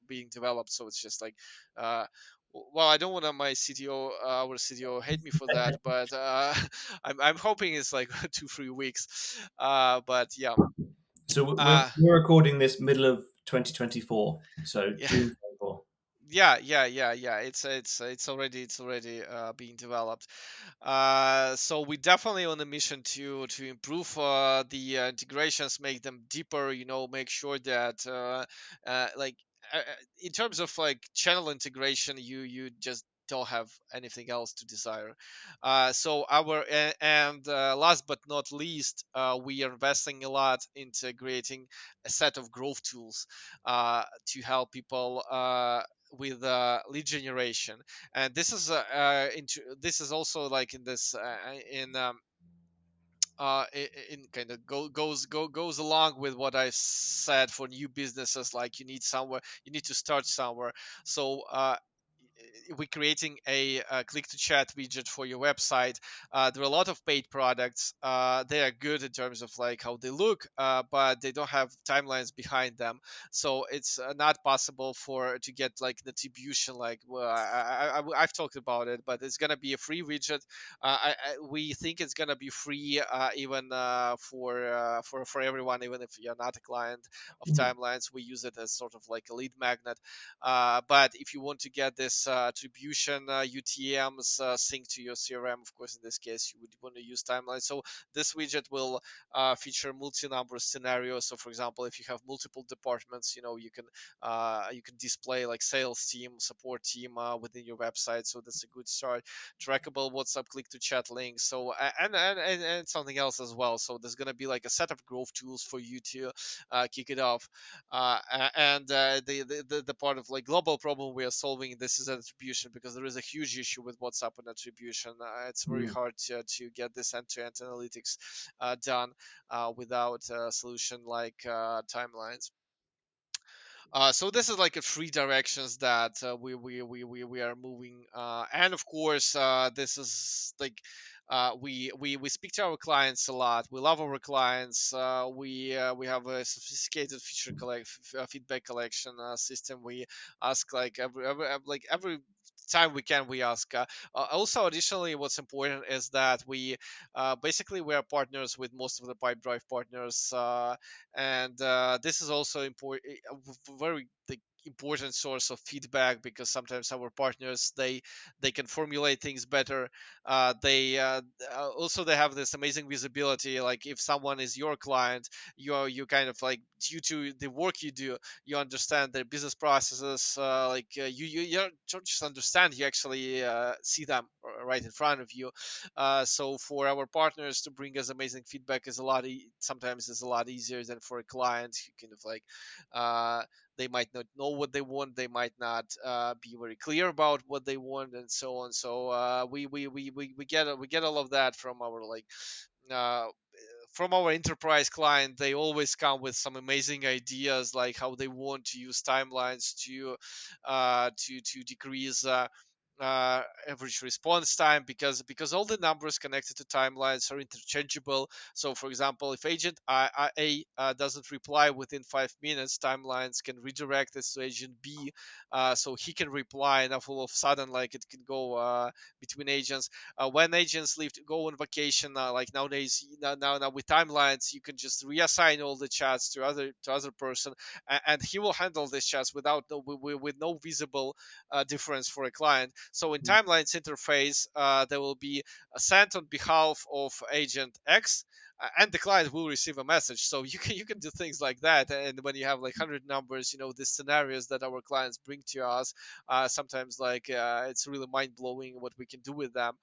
being developed. So it's just like, well, I don't want my CTO, our CTO, hate me for that, but I'm hoping it's like 2-3 weeks. But yeah, So we're uh, we're recording this middle of 2024, so yeah. June 24. Yeah. It's already being developed. So we definitely on a mission to improve the integrations, make them deeper. Make sure that like uh, uh, in terms of like channel integration, you just don't have anything else to desire. So our and last but not least, we are investing a lot into creating a set of growth tools to help people with lead generation. And this is also like in this in kind of goes along with what I said for new businesses. Like you need to start somewhere. So we're creating a click to chat widget for your website. There are a lot of paid products. They are good in terms of like how they look, but they don't have timelines behind them. So it's not possible for to get like the attribution. Like I've talked about it, but it's gonna be a free widget. We think it's gonna be free even for everyone, even if you're not a client of Mhm. timelines. We use it as sort of like a lead magnet. But if you want to get this attribution UTMs synced to your CRM, of course, in this case, you would want to use timeline. So this widget will feature multi-number scenarios. So, for example, if you have multiple departments, you can display like sales team, support team within your website. So that's a good start. Trackable WhatsApp click to chat links. So and something else as well. So there's gonna be like a set of growth tools for you to kick it off. And the part of like global problem we are solving, this is attribution, because there is a huge issue with WhatsApp and attribution. It's very Mm. hard to get this end-to-end analytics done without a solution like timelines. So this is like a three directions that we are moving, and of course this is like we speak to our clients a lot. We love our clients. We have a sophisticated feedback collection system. We ask like every time we can, we ask. Also, additionally, what's important is that we basically we are partners with most of the pipe drive partners, and this is also important, a very like, important source of feedback, because sometimes our partners they can formulate things better. They also they have this amazing visibility. Like if someone is your client, you kind of like, due to the work you do, you understand their business processes. You don't just understand, you actually see them right in front of you. So for our partners to bring us amazing feedback is sometimes is a lot easier than for a client who kind of like uh, they might not know what they want, they might not be very clear about what they want, and so on. So we get all of that uh, from our enterprise client. They always come with some amazing ideas, like how they want to use timelines to decrease average response time, because all the numbers connected to timelines are interchangeable. So for example, if agent A doesn't reply within 5 minutes, timelines can redirect this to agent B, so he can reply, and all of a sudden like it can go between agents. When agents leave to go on vacation, like nowadays, now with timelines, you can just reassign all the chats to other person, and he will handle these chats without with no visible difference for a client. So in timelines interface, there will be sent on behalf of agent X, and the client will receive a message. So you can do things like that. And when you have like 100 numbers, the scenarios that our clients bring to us, sometimes like it's really mind blowing what we can do with them.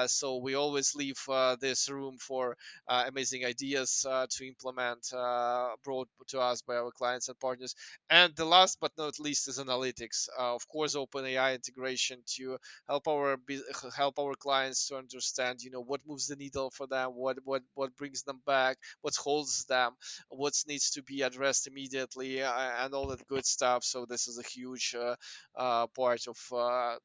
So we always leave this room for amazing ideas to implement, brought to us by our clients and partners. And the last but not least is analytics. Of course, OpenAI integration to help help our clients to understand, what moves the needle for them, what brings them back, what holds them, what needs to be addressed immediately, and all that good stuff. So this is a huge part of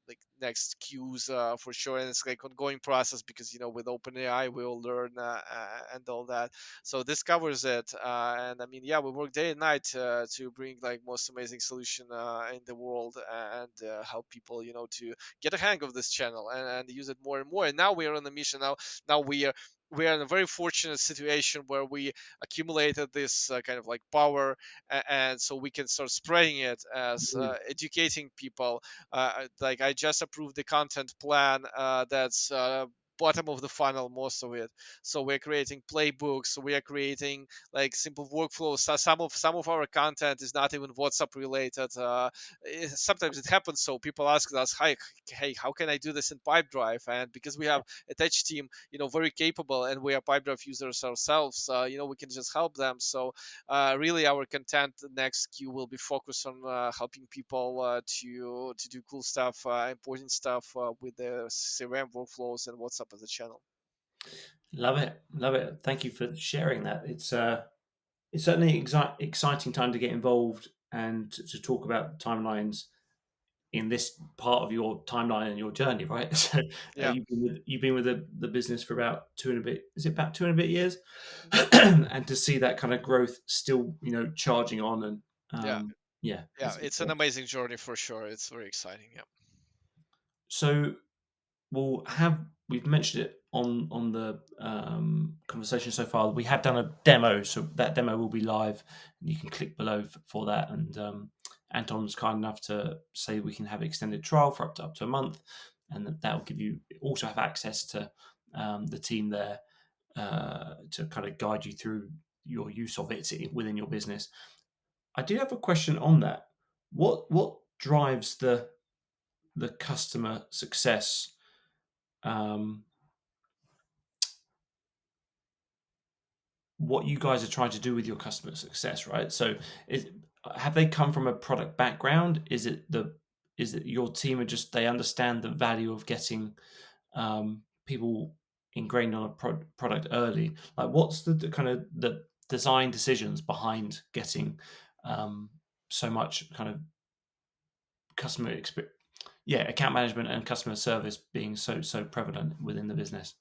like next queues for sure, and it's like ongoing process, because with OpenAI we will learn and all that. So this covers it, and I mean, yeah, we work day and night to bring like most amazing solution in the world, and help people, to get a hang of this channel and use it more and more. And now we are on a mission. Now we are we are in a very fortunate situation where we accumulated this kind of like power, and so we can start spreading it as educating people. Like I just approved the content plan that's bottom of the funnel, most of it. So we're creating playbooks, we are creating like simple workflows. So some of our content is not even WhatsApp related. Sometimes it happens, so people ask us, hey, how can I do this in Pipedrive? And because we have a tech team, very capable, and we are Pipedrive users ourselves, we can just help them. So really, our content next Q will be focused on helping people to do cool stuff, important stuff with the CRM workflows and WhatsApp as a channel. Love it, love it. Thank you for sharing that. It's certainly exciting time to get involved and to talk about timelines in this part of your timeline and your journey, right? So Yeah, you've been with the business for about two and a bit. Is it about 2 and a bit years? yeah, And to see that kind of growth still, charging on, and yeah, yeah, yeah. it's It's an great. amazing journey for sure. It's very exciting. Yeah. So we've mentioned it on the conversation so far. We have done a demo, so that demo will be live. You can click below for that, and Anton's kind enough to say we can have extended trial for up to a month, and that will give you also have access to the team there to kind of guide you through your use of it within your business. I do have a question on that. What drives the customer success? Um, what you guys are trying to do with your customer success, right? So, have they come from a product background? Is it your team are just they understand the value of getting people ingrained on a product early? Like, what's the kind of the design decisions behind getting so much kind of customer experience? Yeah, account management and customer service being so prevalent within the business.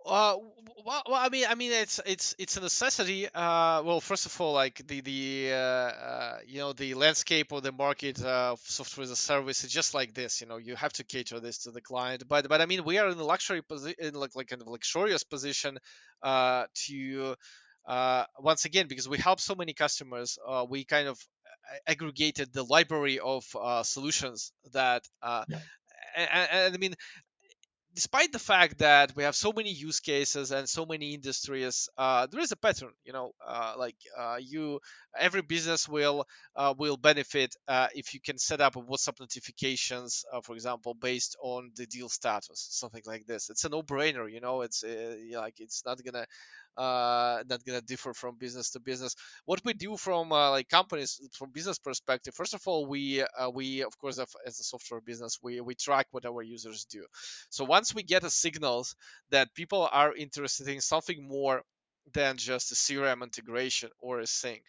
Well, it's a necessity. Well, first of all, like the landscape of the market of software as a service is just like this. You have to cater this to the client. But I mean, we are in a luxury position, in like kind of luxurious position, to once again, because we help so many customers, we kind of aggregated the library of solutions that. Yeah, And I mean, despite the fact that we have so many use cases and so many industries, there is a pattern. Every business will benefit if you can set up a WhatsApp notifications, for example, based on the deal status, something like this. It's a no-brainer. It's like it's not gonna differ from business to business. What we do from like companies from business perspective, first of all, we of course as a software business, we track what our users do. So once we get a signals that people are interested in something more than just a CRM integration or a sync,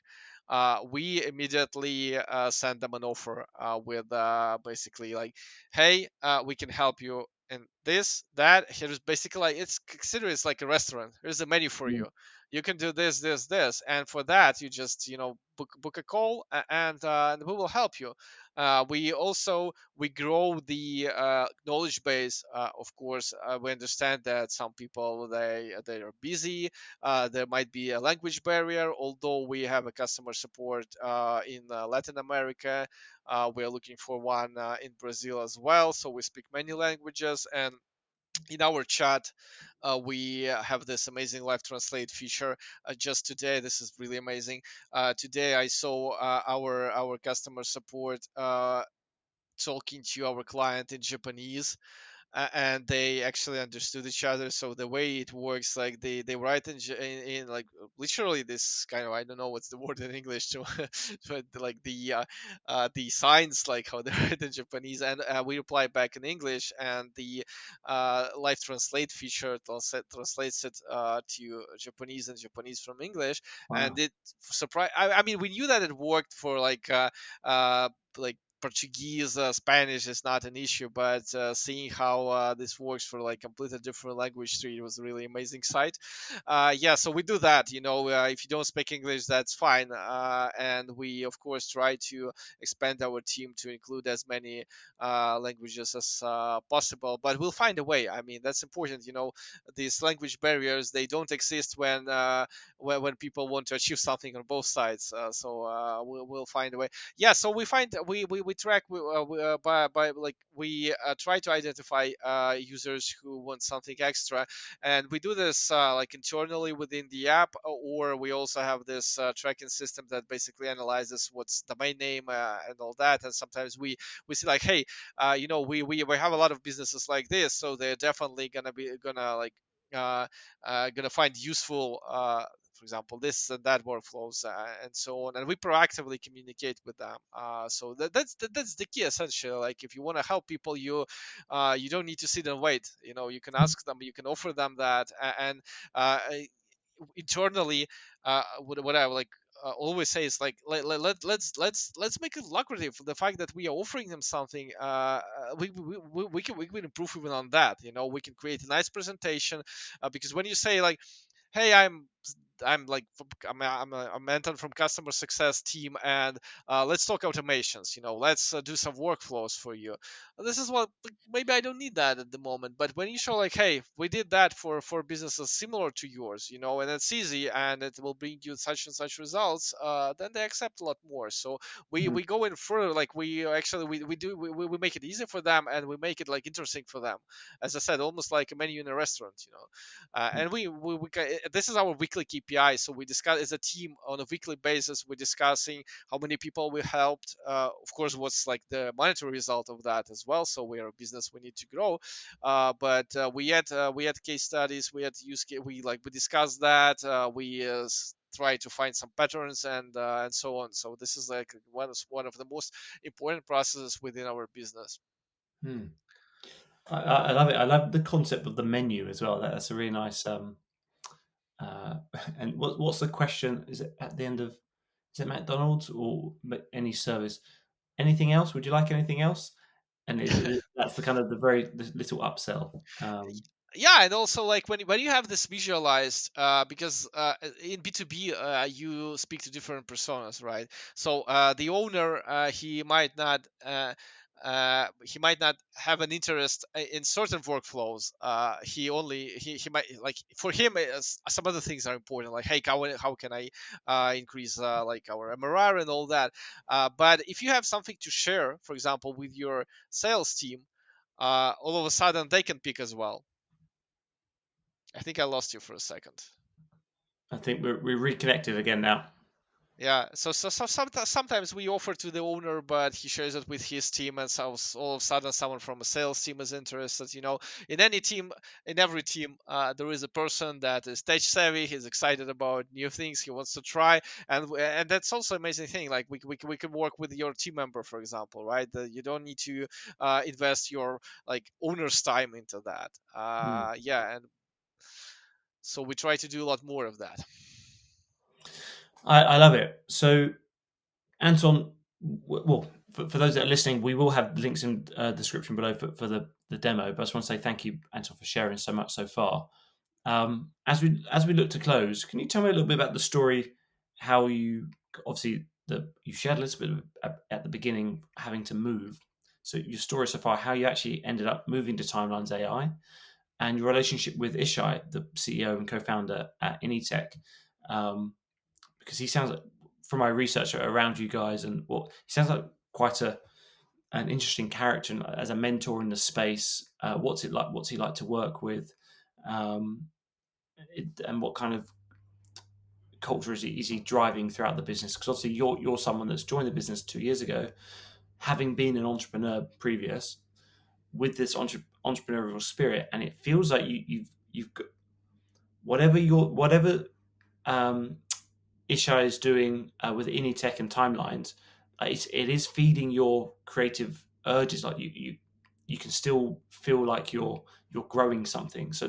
we immediately send them an offer with basically like, hey, we can help you in this, that. Here's basically like it's considered it's like a restaurant. Here's a menu for yeah, you. You can do this, and for that you just book a call, and we will help you. We grow the knowledge base. Of course, we understand that some people they are busy. There might be a language barrier. Although we have a customer support in Latin America, we are looking for one in Brazil as well. So we speak many languages, and in our chat we have this amazing live translate feature. Just today, this is really amazing. Today I saw our customer support talking to our client in Japanese, and they actually understood each other. So the way it works, like they write in like literally this kind of, I don't know what's the word in English to but like the signs, like how they write in Japanese, and we reply back in English, and the live translate feature translates it to Japanese and Japanese from English. And wow, it surprised, I mean, we knew that it worked for uh, like Portuguese, Spanish is not an issue, but seeing how this works for like completely different language tree was a really amazing sight. Yeah, so we do that. If you don't speak English, that's fine, and we of course try to expand our team to include as many languages as possible. But we'll find a way. I mean, that's important. These language barriers, they don't exist when people want to achieve something on both sides. So we'll find a way. Yeah, so we find we track by like we try to identify users who want something extra, and we do this like internally within the app, or we also have this tracking system that basically analyzes what's domain name and all that. And sometimes we see like, hey, we have a lot of businesses like this, so they're definitely gonna like uh, gonna find useful, for example, this and that workflows, and so on. And we proactively communicate with them. So that's the key essentially. Like if you want to help people, you don't need to sit and wait. You can ask them, you can offer them that, and internally, what I like always say is like let's make it lucrative. The fact that we are offering them something, we can improve even on that. We can create a nice presentation, because when you say like, hey, I'm like I'm Anton from customer success team, and let's talk automations. Let's do some workflows for you. This is what, like, maybe I don't need that at the moment, but when you show like, hey, we did that for businesses similar to yours, and it's easy and it will bring you such and such results, then they accept a lot more. So we Mm. we go in further, like we actually we make it easy for them, and we make it like interesting for them, as I said, almost like a menu in a restaurant. And this is our weekly KPI. So we discuss as a team on a weekly basis. We're discussing how many people we helped. Of course, what's like the monetary result of that as well. So we are a business, we need to grow. But we had case studies. We discussed that. We try to find some patterns and so on. So this is like one of the most important processes within our business. Mm. I love it. I love the concept of the menu as well. That's a really nice. Uh, and what's the question? Is it at the end of? Is it McDonald's or any service? Anything else? Would you like anything else? And that's the kind of the little upsell. Yeah, and also like when you have this visualized, because in B2B, you speak to different personas, right? So the owner, he might not have an interest in certain workflows. He might like, for him, some other things are important, like, hey, how can I increase like our MRR and all that. But if you have something to share, for example, with your sales team, all of a sudden they can pick as well. I think I lost you for a second. I think we're reconnected again now. Yeah, so sometimes we offer to the owner, but he shares it with his team, and so all of a sudden someone from a sales team is interested. In any team, in every team, there is a person that is tech savvy. He's excited about new things. He wants to try, and that's also an amazing thing. Like we can work with your team member, for example, right? You don't need to invest your like owner's time into that. Hmm. Yeah, and so we try to do a lot more of that. I love it. So, Anton, well, for those that are listening, we will have links in description below for the demo. But I just want to say thank you, Anton, for sharing so much so far. As we look to close, can you tell me a little bit about the story? How you obviously you shared a little bit at the beginning, having to move. So your story so far, how you actually ended up moving to Timelines AI, and your relationship with Ishai, the CEO and co-founder at Initech, because he sounds like, from my research around you guys, and what he sounds like quite an interesting character and as a mentor in the space. What's it like? What's he like to work with? Um, and what kind of culture is he driving throughout the business? Because obviously you're someone that's joined the business 2 years ago, having been an entrepreneur previous, with this entrepreneurial spirit, and it feels like you've got whatever um, Isha is doing with Initech and timelines. It is feeding your creative urges. Like you can still feel like you're growing something. So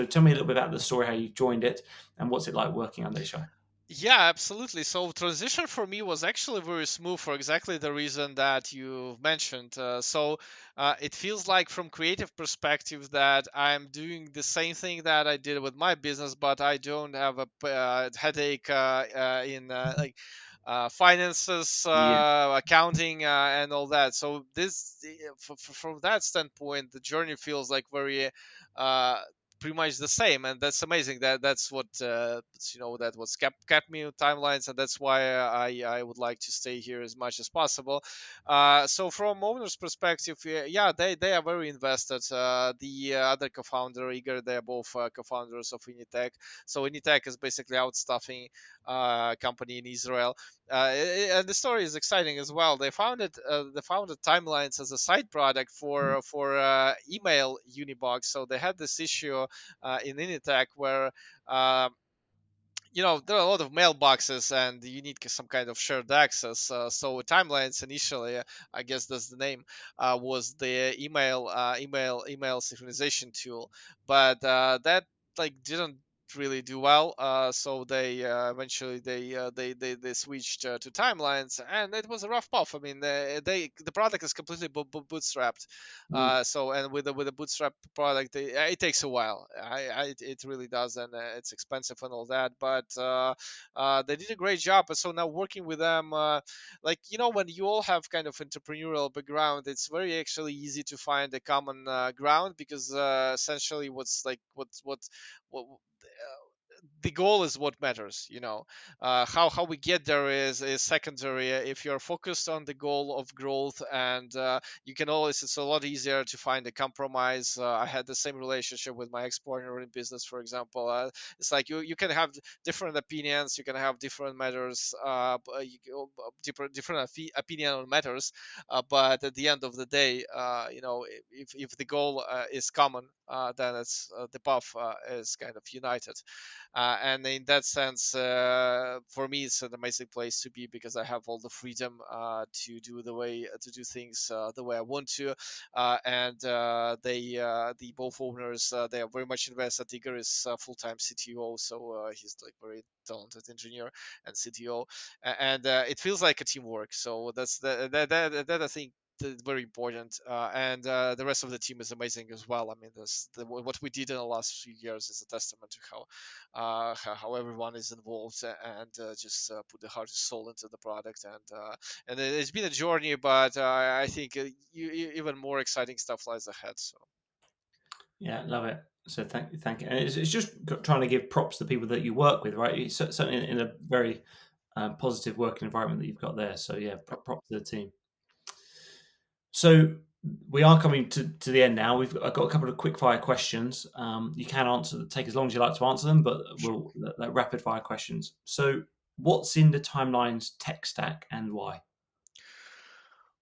tell me a little bit about the story, how you joined it, and what's it like working under Isha. Yeah, absolutely. So transition for me was actually very smooth for exactly the reason that you mentioned. It feels like from creative perspective that I'm doing the same thing that I did with my business, but I don't have a headache in finances, Yeah. accounting, and all that. So from that standpoint, the journey feels like very uh, pretty much the same, and that's amazing. That's what that what's kept me with timelines, and that's why I would like to stay here as much as possible. So from owner's perspective, yeah, they are very invested. The other co-founder Igor, they are both co-founders of Initech. So Initech is basically outstaffing company in Israel, and the story is exciting as well. They founded Timelines as a side product for email Unibox. So they had this issue in Initech where there are a lot of mailboxes and you need some kind of shared access. So Timelines initially, I guess that's the name, was the email synchronization tool, but that didn't really do well. So they eventually they switched to Timelines, and it was a rough path. I mean, the product is completely bootstrapped. Mm. So and with a bootstrap product, it takes a while. It really does, and it's expensive and all that. But they did a great job. And so now working with them, when you all have kind of entrepreneurial background, it's very actually easy to find a common ground, because essentially what the goal is what matters. How we get there is secondary. If you're focused on the goal of growth, and you can always, it's a lot easier to find a compromise. I had the same relationship with my ex-partner in business, for example. It's like you can have different opinions, you can have different matters, different opinion on matters, but at the end of the day, if the goal is common, then it's the path is kind of united. And in that sense, for me, it's an amazing place to be, because I have all the freedom to do things the way I want to. And the both owners, they are very much invested. Igor is full-time CTO, so he's like very talented engineer and CTO, and it feels like a teamwork. So that's that I think very important, and the rest of the team is amazing as well. I mean, what we did in the last few years is a testament to how everyone is involved, and just put the heart and soul into the product. And it's been a journey, but I think even more exciting stuff lies ahead. So. Yeah, love it. So thank you. And it's just trying to give props to people that you work with, right? It's certainly in a very positive working environment that you've got there. So yeah, props to the team. So we are coming to the end now. I've got a couple of quick fire questions. You can take as long as you like to answer them, but we'll rapid fire questions. So what's in the Timelines tech stack and why?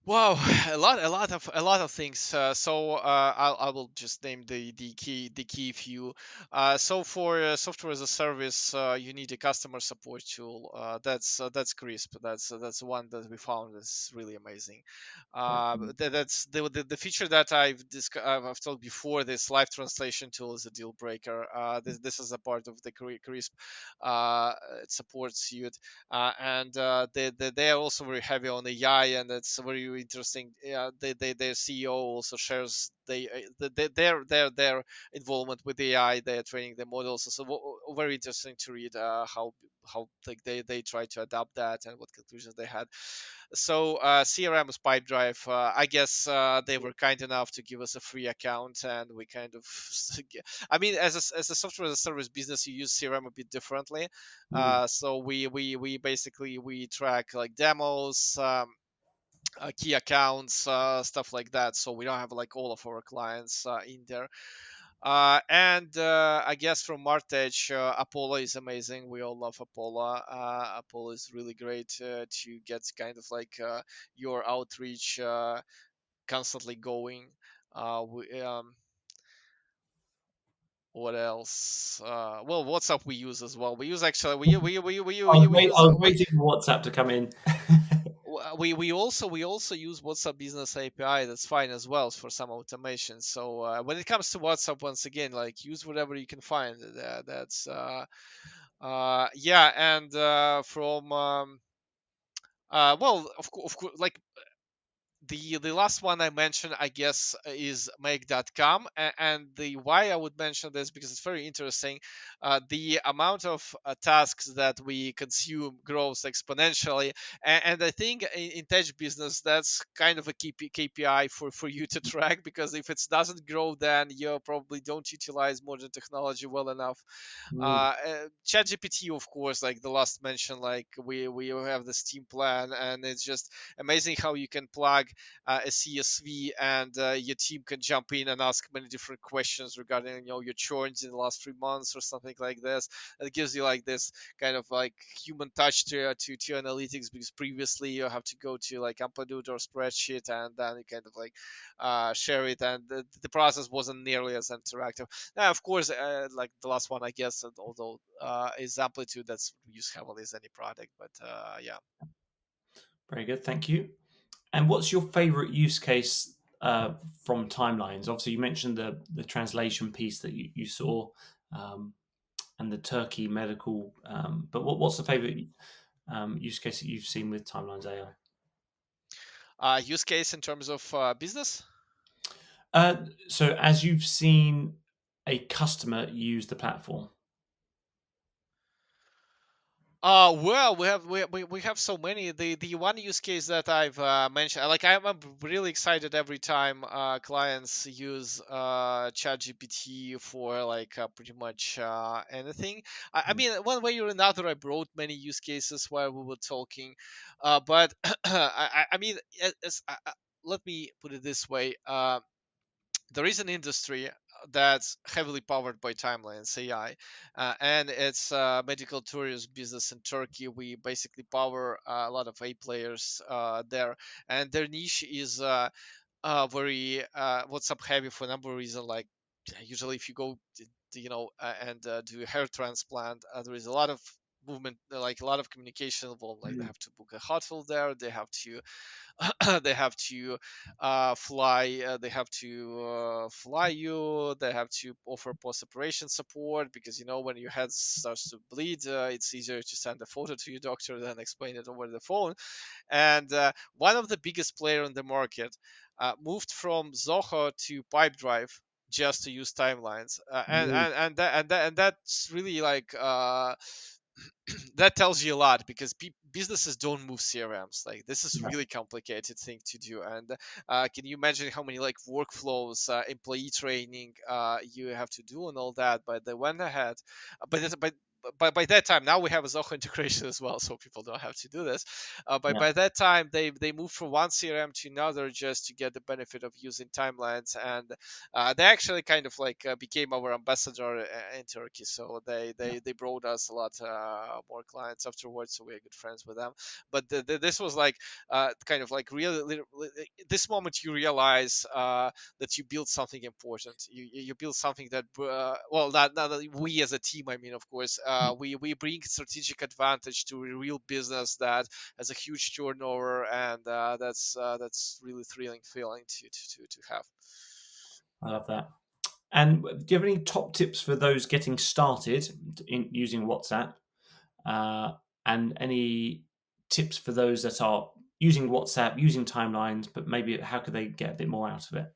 Wow, a lot of things. I will just name the key few. So for software as a service, you need a customer support tool. That's Crisp. That's one that we found is really amazing. That's the feature that I've told before. This live translation tool is a deal breaker. This is a part of the Crisp. It supports you, and they are also very heavy on AI, and it's very interesting. Their CEO also shares their involvement with AI. They are training the models, so very interesting to read how like they try to adapt that and what conclusions they had. So CRM is Pipedrive. I guess they were kind enough to give us a free account, and we kind of, I mean, as a software as a service business, you use CRM a bit differently. Mm. So we basically we track like demos. Key accounts, stuff like that. So we don't have like all of our clients in there. And I guess from Martech, Apollo is amazing. We all love Apollo. Apollo is really great to get kind of like your outreach constantly going. What else? Well, WhatsApp we use as well. We use actually we use I was waiting for WhatsApp to come in. we also use WhatsApp Business API. That's fine as well for some automation. So when it comes to WhatsApp, once again, like use whatever you can find. That's Yeah, and from well, of course, like the last one I mentioned, I guess, is make.com. And the why I would mention this, because it's very interesting. The amount of tasks that we consume grows exponentially, and I think in tech business that's kind of a KPI for you to track, because if it doesn't grow, then you probably don't utilize modern technology well enough. Mm. ChatGPT, of course, like the last mention, like we have the Steam plan, and it's just amazing how you can plug a CSV, and your team can jump in and ask many different questions regarding, your churns in the last 3 months or something like this. It gives you like this kind of like human touch to analytics, because previously you have to go to like Amplitude or spreadsheet, and then you kind of like share it, and the process wasn't nearly as interactive. Now, of course, like the last one, I guess, although is Amplitude, that's used heavily as any product, but yeah. Very good, thank you. And what's your favorite use case from timelines? Obviously, you mentioned the translation piece that you saw, um, and the Turkey medical. But what's the favorite use case that you've seen with Timelines AI? Use case in terms of business. So, as you've seen a customer use the platform. Well, we have so many. The one use case that I've mentioned, like I'm really excited every time clients use ChatGPT for like pretty much anything. I Mm. mean, one way or another, I brought many use cases while we were talking, but I mean, let me put it this way. There is an industry that's heavily powered by Timelines AI, and it's medical tourism business in Turkey. We basically power a lot of A players there, and their niche is very WhatsApp heavy for a number of reasons. Like usually, if you go, and do a hair transplant, there is a lot of movement, like a lot of communication involved. Like they Mm. have to book a hotel there, they have to they have to fly they have to fly you, they have to offer post-operation support, because when your head starts to bleed, it's easier to send a photo to your doctor than explain it over the phone. And one of the biggest player in the market moved from Zoho to Pipedrive just to use timelines, Mm. and that's really like that tells you a lot, because businesses don't move CRMs. Like this is Yeah. really complicated thing to do, and can you imagine how many like workflows, employee training you have to do and all that? But they went ahead, by that time, now we have a Zoho integration as well, so people don't have to do this. But Yeah. by that time, they moved from one CRM to another just to get the benefit of using timelines, and they actually kind of like became our ambassador in Turkey. So they brought us a lot more clients afterwards. So we're good friends with them. But this was like kind of like really this moment you realize that you build something important. You build something that well, not that we as a team. I mean, of course, we bring strategic advantage to a real business that has a huge turnover, and that's really thrilling feeling to have. I love that. And do you have any top tips for those getting started in using WhatsApp? Uh, and any tips for those that are using WhatsApp, using timelines, but maybe how could they get a bit more out of it?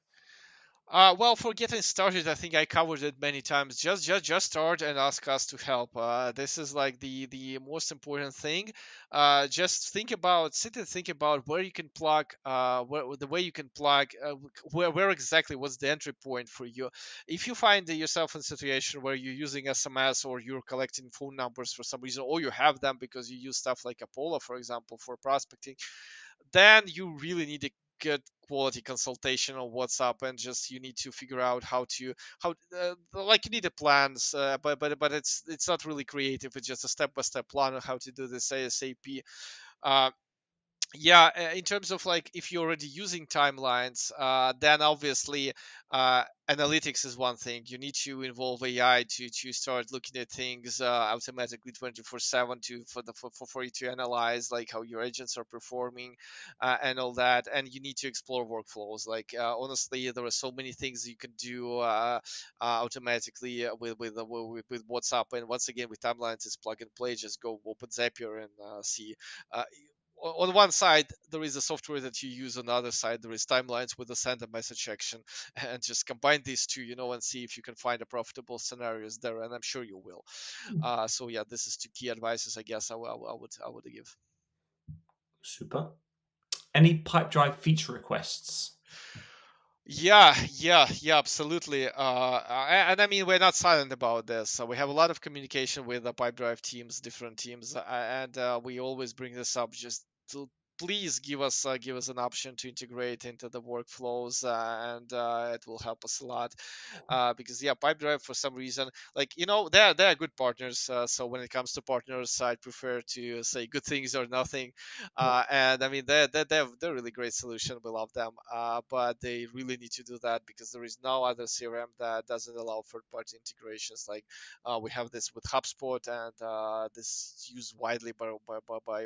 Well, for getting started, I think I covered it many times. Just start and ask us to help. This is like the most important thing. Just sit and think about where you can plug, the way you can plug, where exactly what's the entry point for you. If you find yourself in a situation where you're using SMS, or you're collecting phone numbers for some reason, or you have them because you use stuff like Apollo, for example, for prospecting, then you really need a good quality consultation on WhatsApp, and just you need to figure out how like you need a plans, but it's not really creative. It's just a step by step plan on how to do this ASAP. Uh, Yeah, in terms of like if you're already using timelines, then obviously analytics is one thing. You need to involve AI to start looking at things automatically 24/7 to for you to analyze like how your agents are performing and all that. And you need to explore workflows. Like honestly, there are so many things you can do automatically with WhatsApp. And once again, with timelines, it's plug and play. Just go open Zapier and see. Uh, on one side there is a software that you use, on the other side there is timelines with a send a message section, and just combine these two, and see if you can find a profitable scenarios there, and I'm sure you will. So yeah, this is two key advices I guess I would give. Super. Any Pipedrive feature requests? Yeah, absolutely. And I mean, we're not silent about this. So we have a lot of communication with the Pipedrive teams, different teams, and we always bring this up. Just to please give us an option to integrate into the workflows, and it will help us a lot. Because yeah, Pipedrive for some reason, like they're good partners. So when it comes to partners, I prefer to say good things or nothing. Yeah. And I mean, they're really great solution. We love them, but they really need to do that because there is no other CRM that doesn't allow third-party integrations. Like we have this with HubSpot, and this is used widely by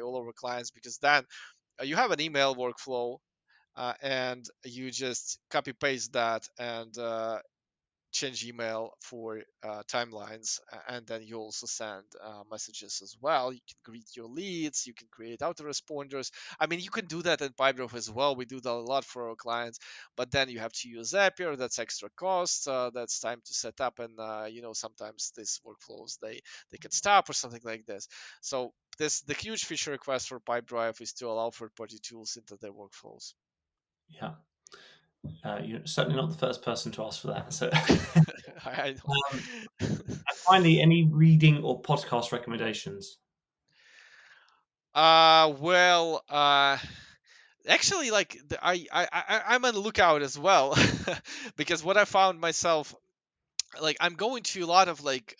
all our clients, because then you have an email workflow, and you just copy paste that and change email for timelines, and then you also send messages as well. You can greet your leads, you can create autoresponders. I mean, you can do that in Pipedrive as well. We do that a lot for our clients, but then you have to use Zapier. That's extra cost. That's time to set up, and sometimes these workflows they can stop or something like this. So the huge feature request for Pipedrive is to allow third-party tools into their workflows. Yeah. You're certainly not the first person to ask for that. So, I um, know. and finally, any reading or podcast recommendations? Well, actually, like I'm on the lookout as well, because what I found myself, like I'm going to a lot of like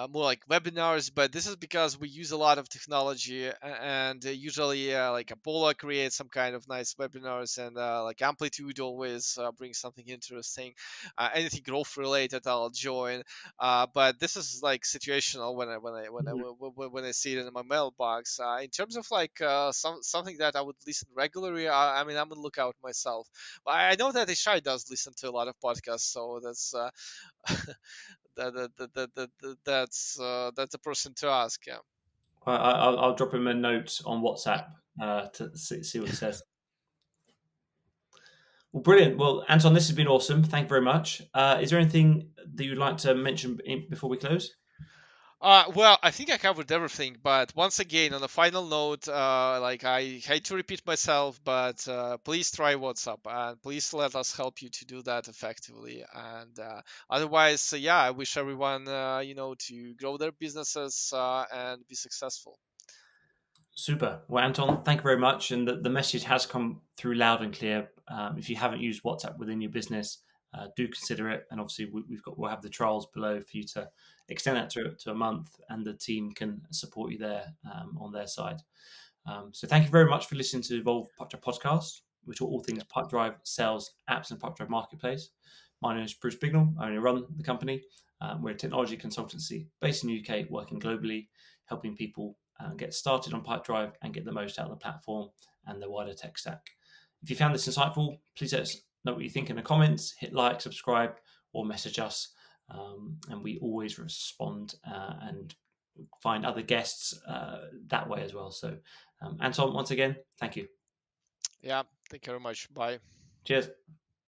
more like webinars, but this is because we use a lot of technology, and usually like Apollo creates some kind of nice webinars, and like Amplitude always brings something interesting. Anything growth related, I'll join. But this is like situational Mhm. when I see it in my mailbox. In terms of like something that I would listen regularly, I mean I'm on the lookout myself. But I know that Ishai does listen to a lot of podcasts, so that's that's a person to ask. Yeah. I'll drop him a note on WhatsApp to see what he says. Well, brilliant. Well, Anton, this has been awesome. Thank you very much. Is there anything that you'd like to mention before we close? Well, I think I covered everything, but once again, on a final note, like I hate to repeat myself, but please try WhatsApp, and please let us help you to do that effectively. And otherwise, yeah, I wish everyone, to grow their businesses and be successful. Super. Well, Anton, thank you very much. And the message has come through loud and clear. If you haven't used WhatsApp within your business, do consider it. And obviously, we'll have the trials below for you to extend that to a month, and the team can support you there on their side. So thank you very much for listening to the Evolve Pipedrive podcast, which are all things Yeah. Pipedrive, sales, apps, and Pipedrive marketplace. My name is Bruce Bignell. I only run the company. We're a technology consultancy based in the UK, working globally, helping people get started on Pipedrive and get the most out of the platform and the wider tech stack. If you found this insightful, please let us know what you think in the comments. Hit like, subscribe, or message us. And we always respond and find other guests that way as well. So, Anton, once again, thank you. Yeah. Thank you very much. Bye. Cheers.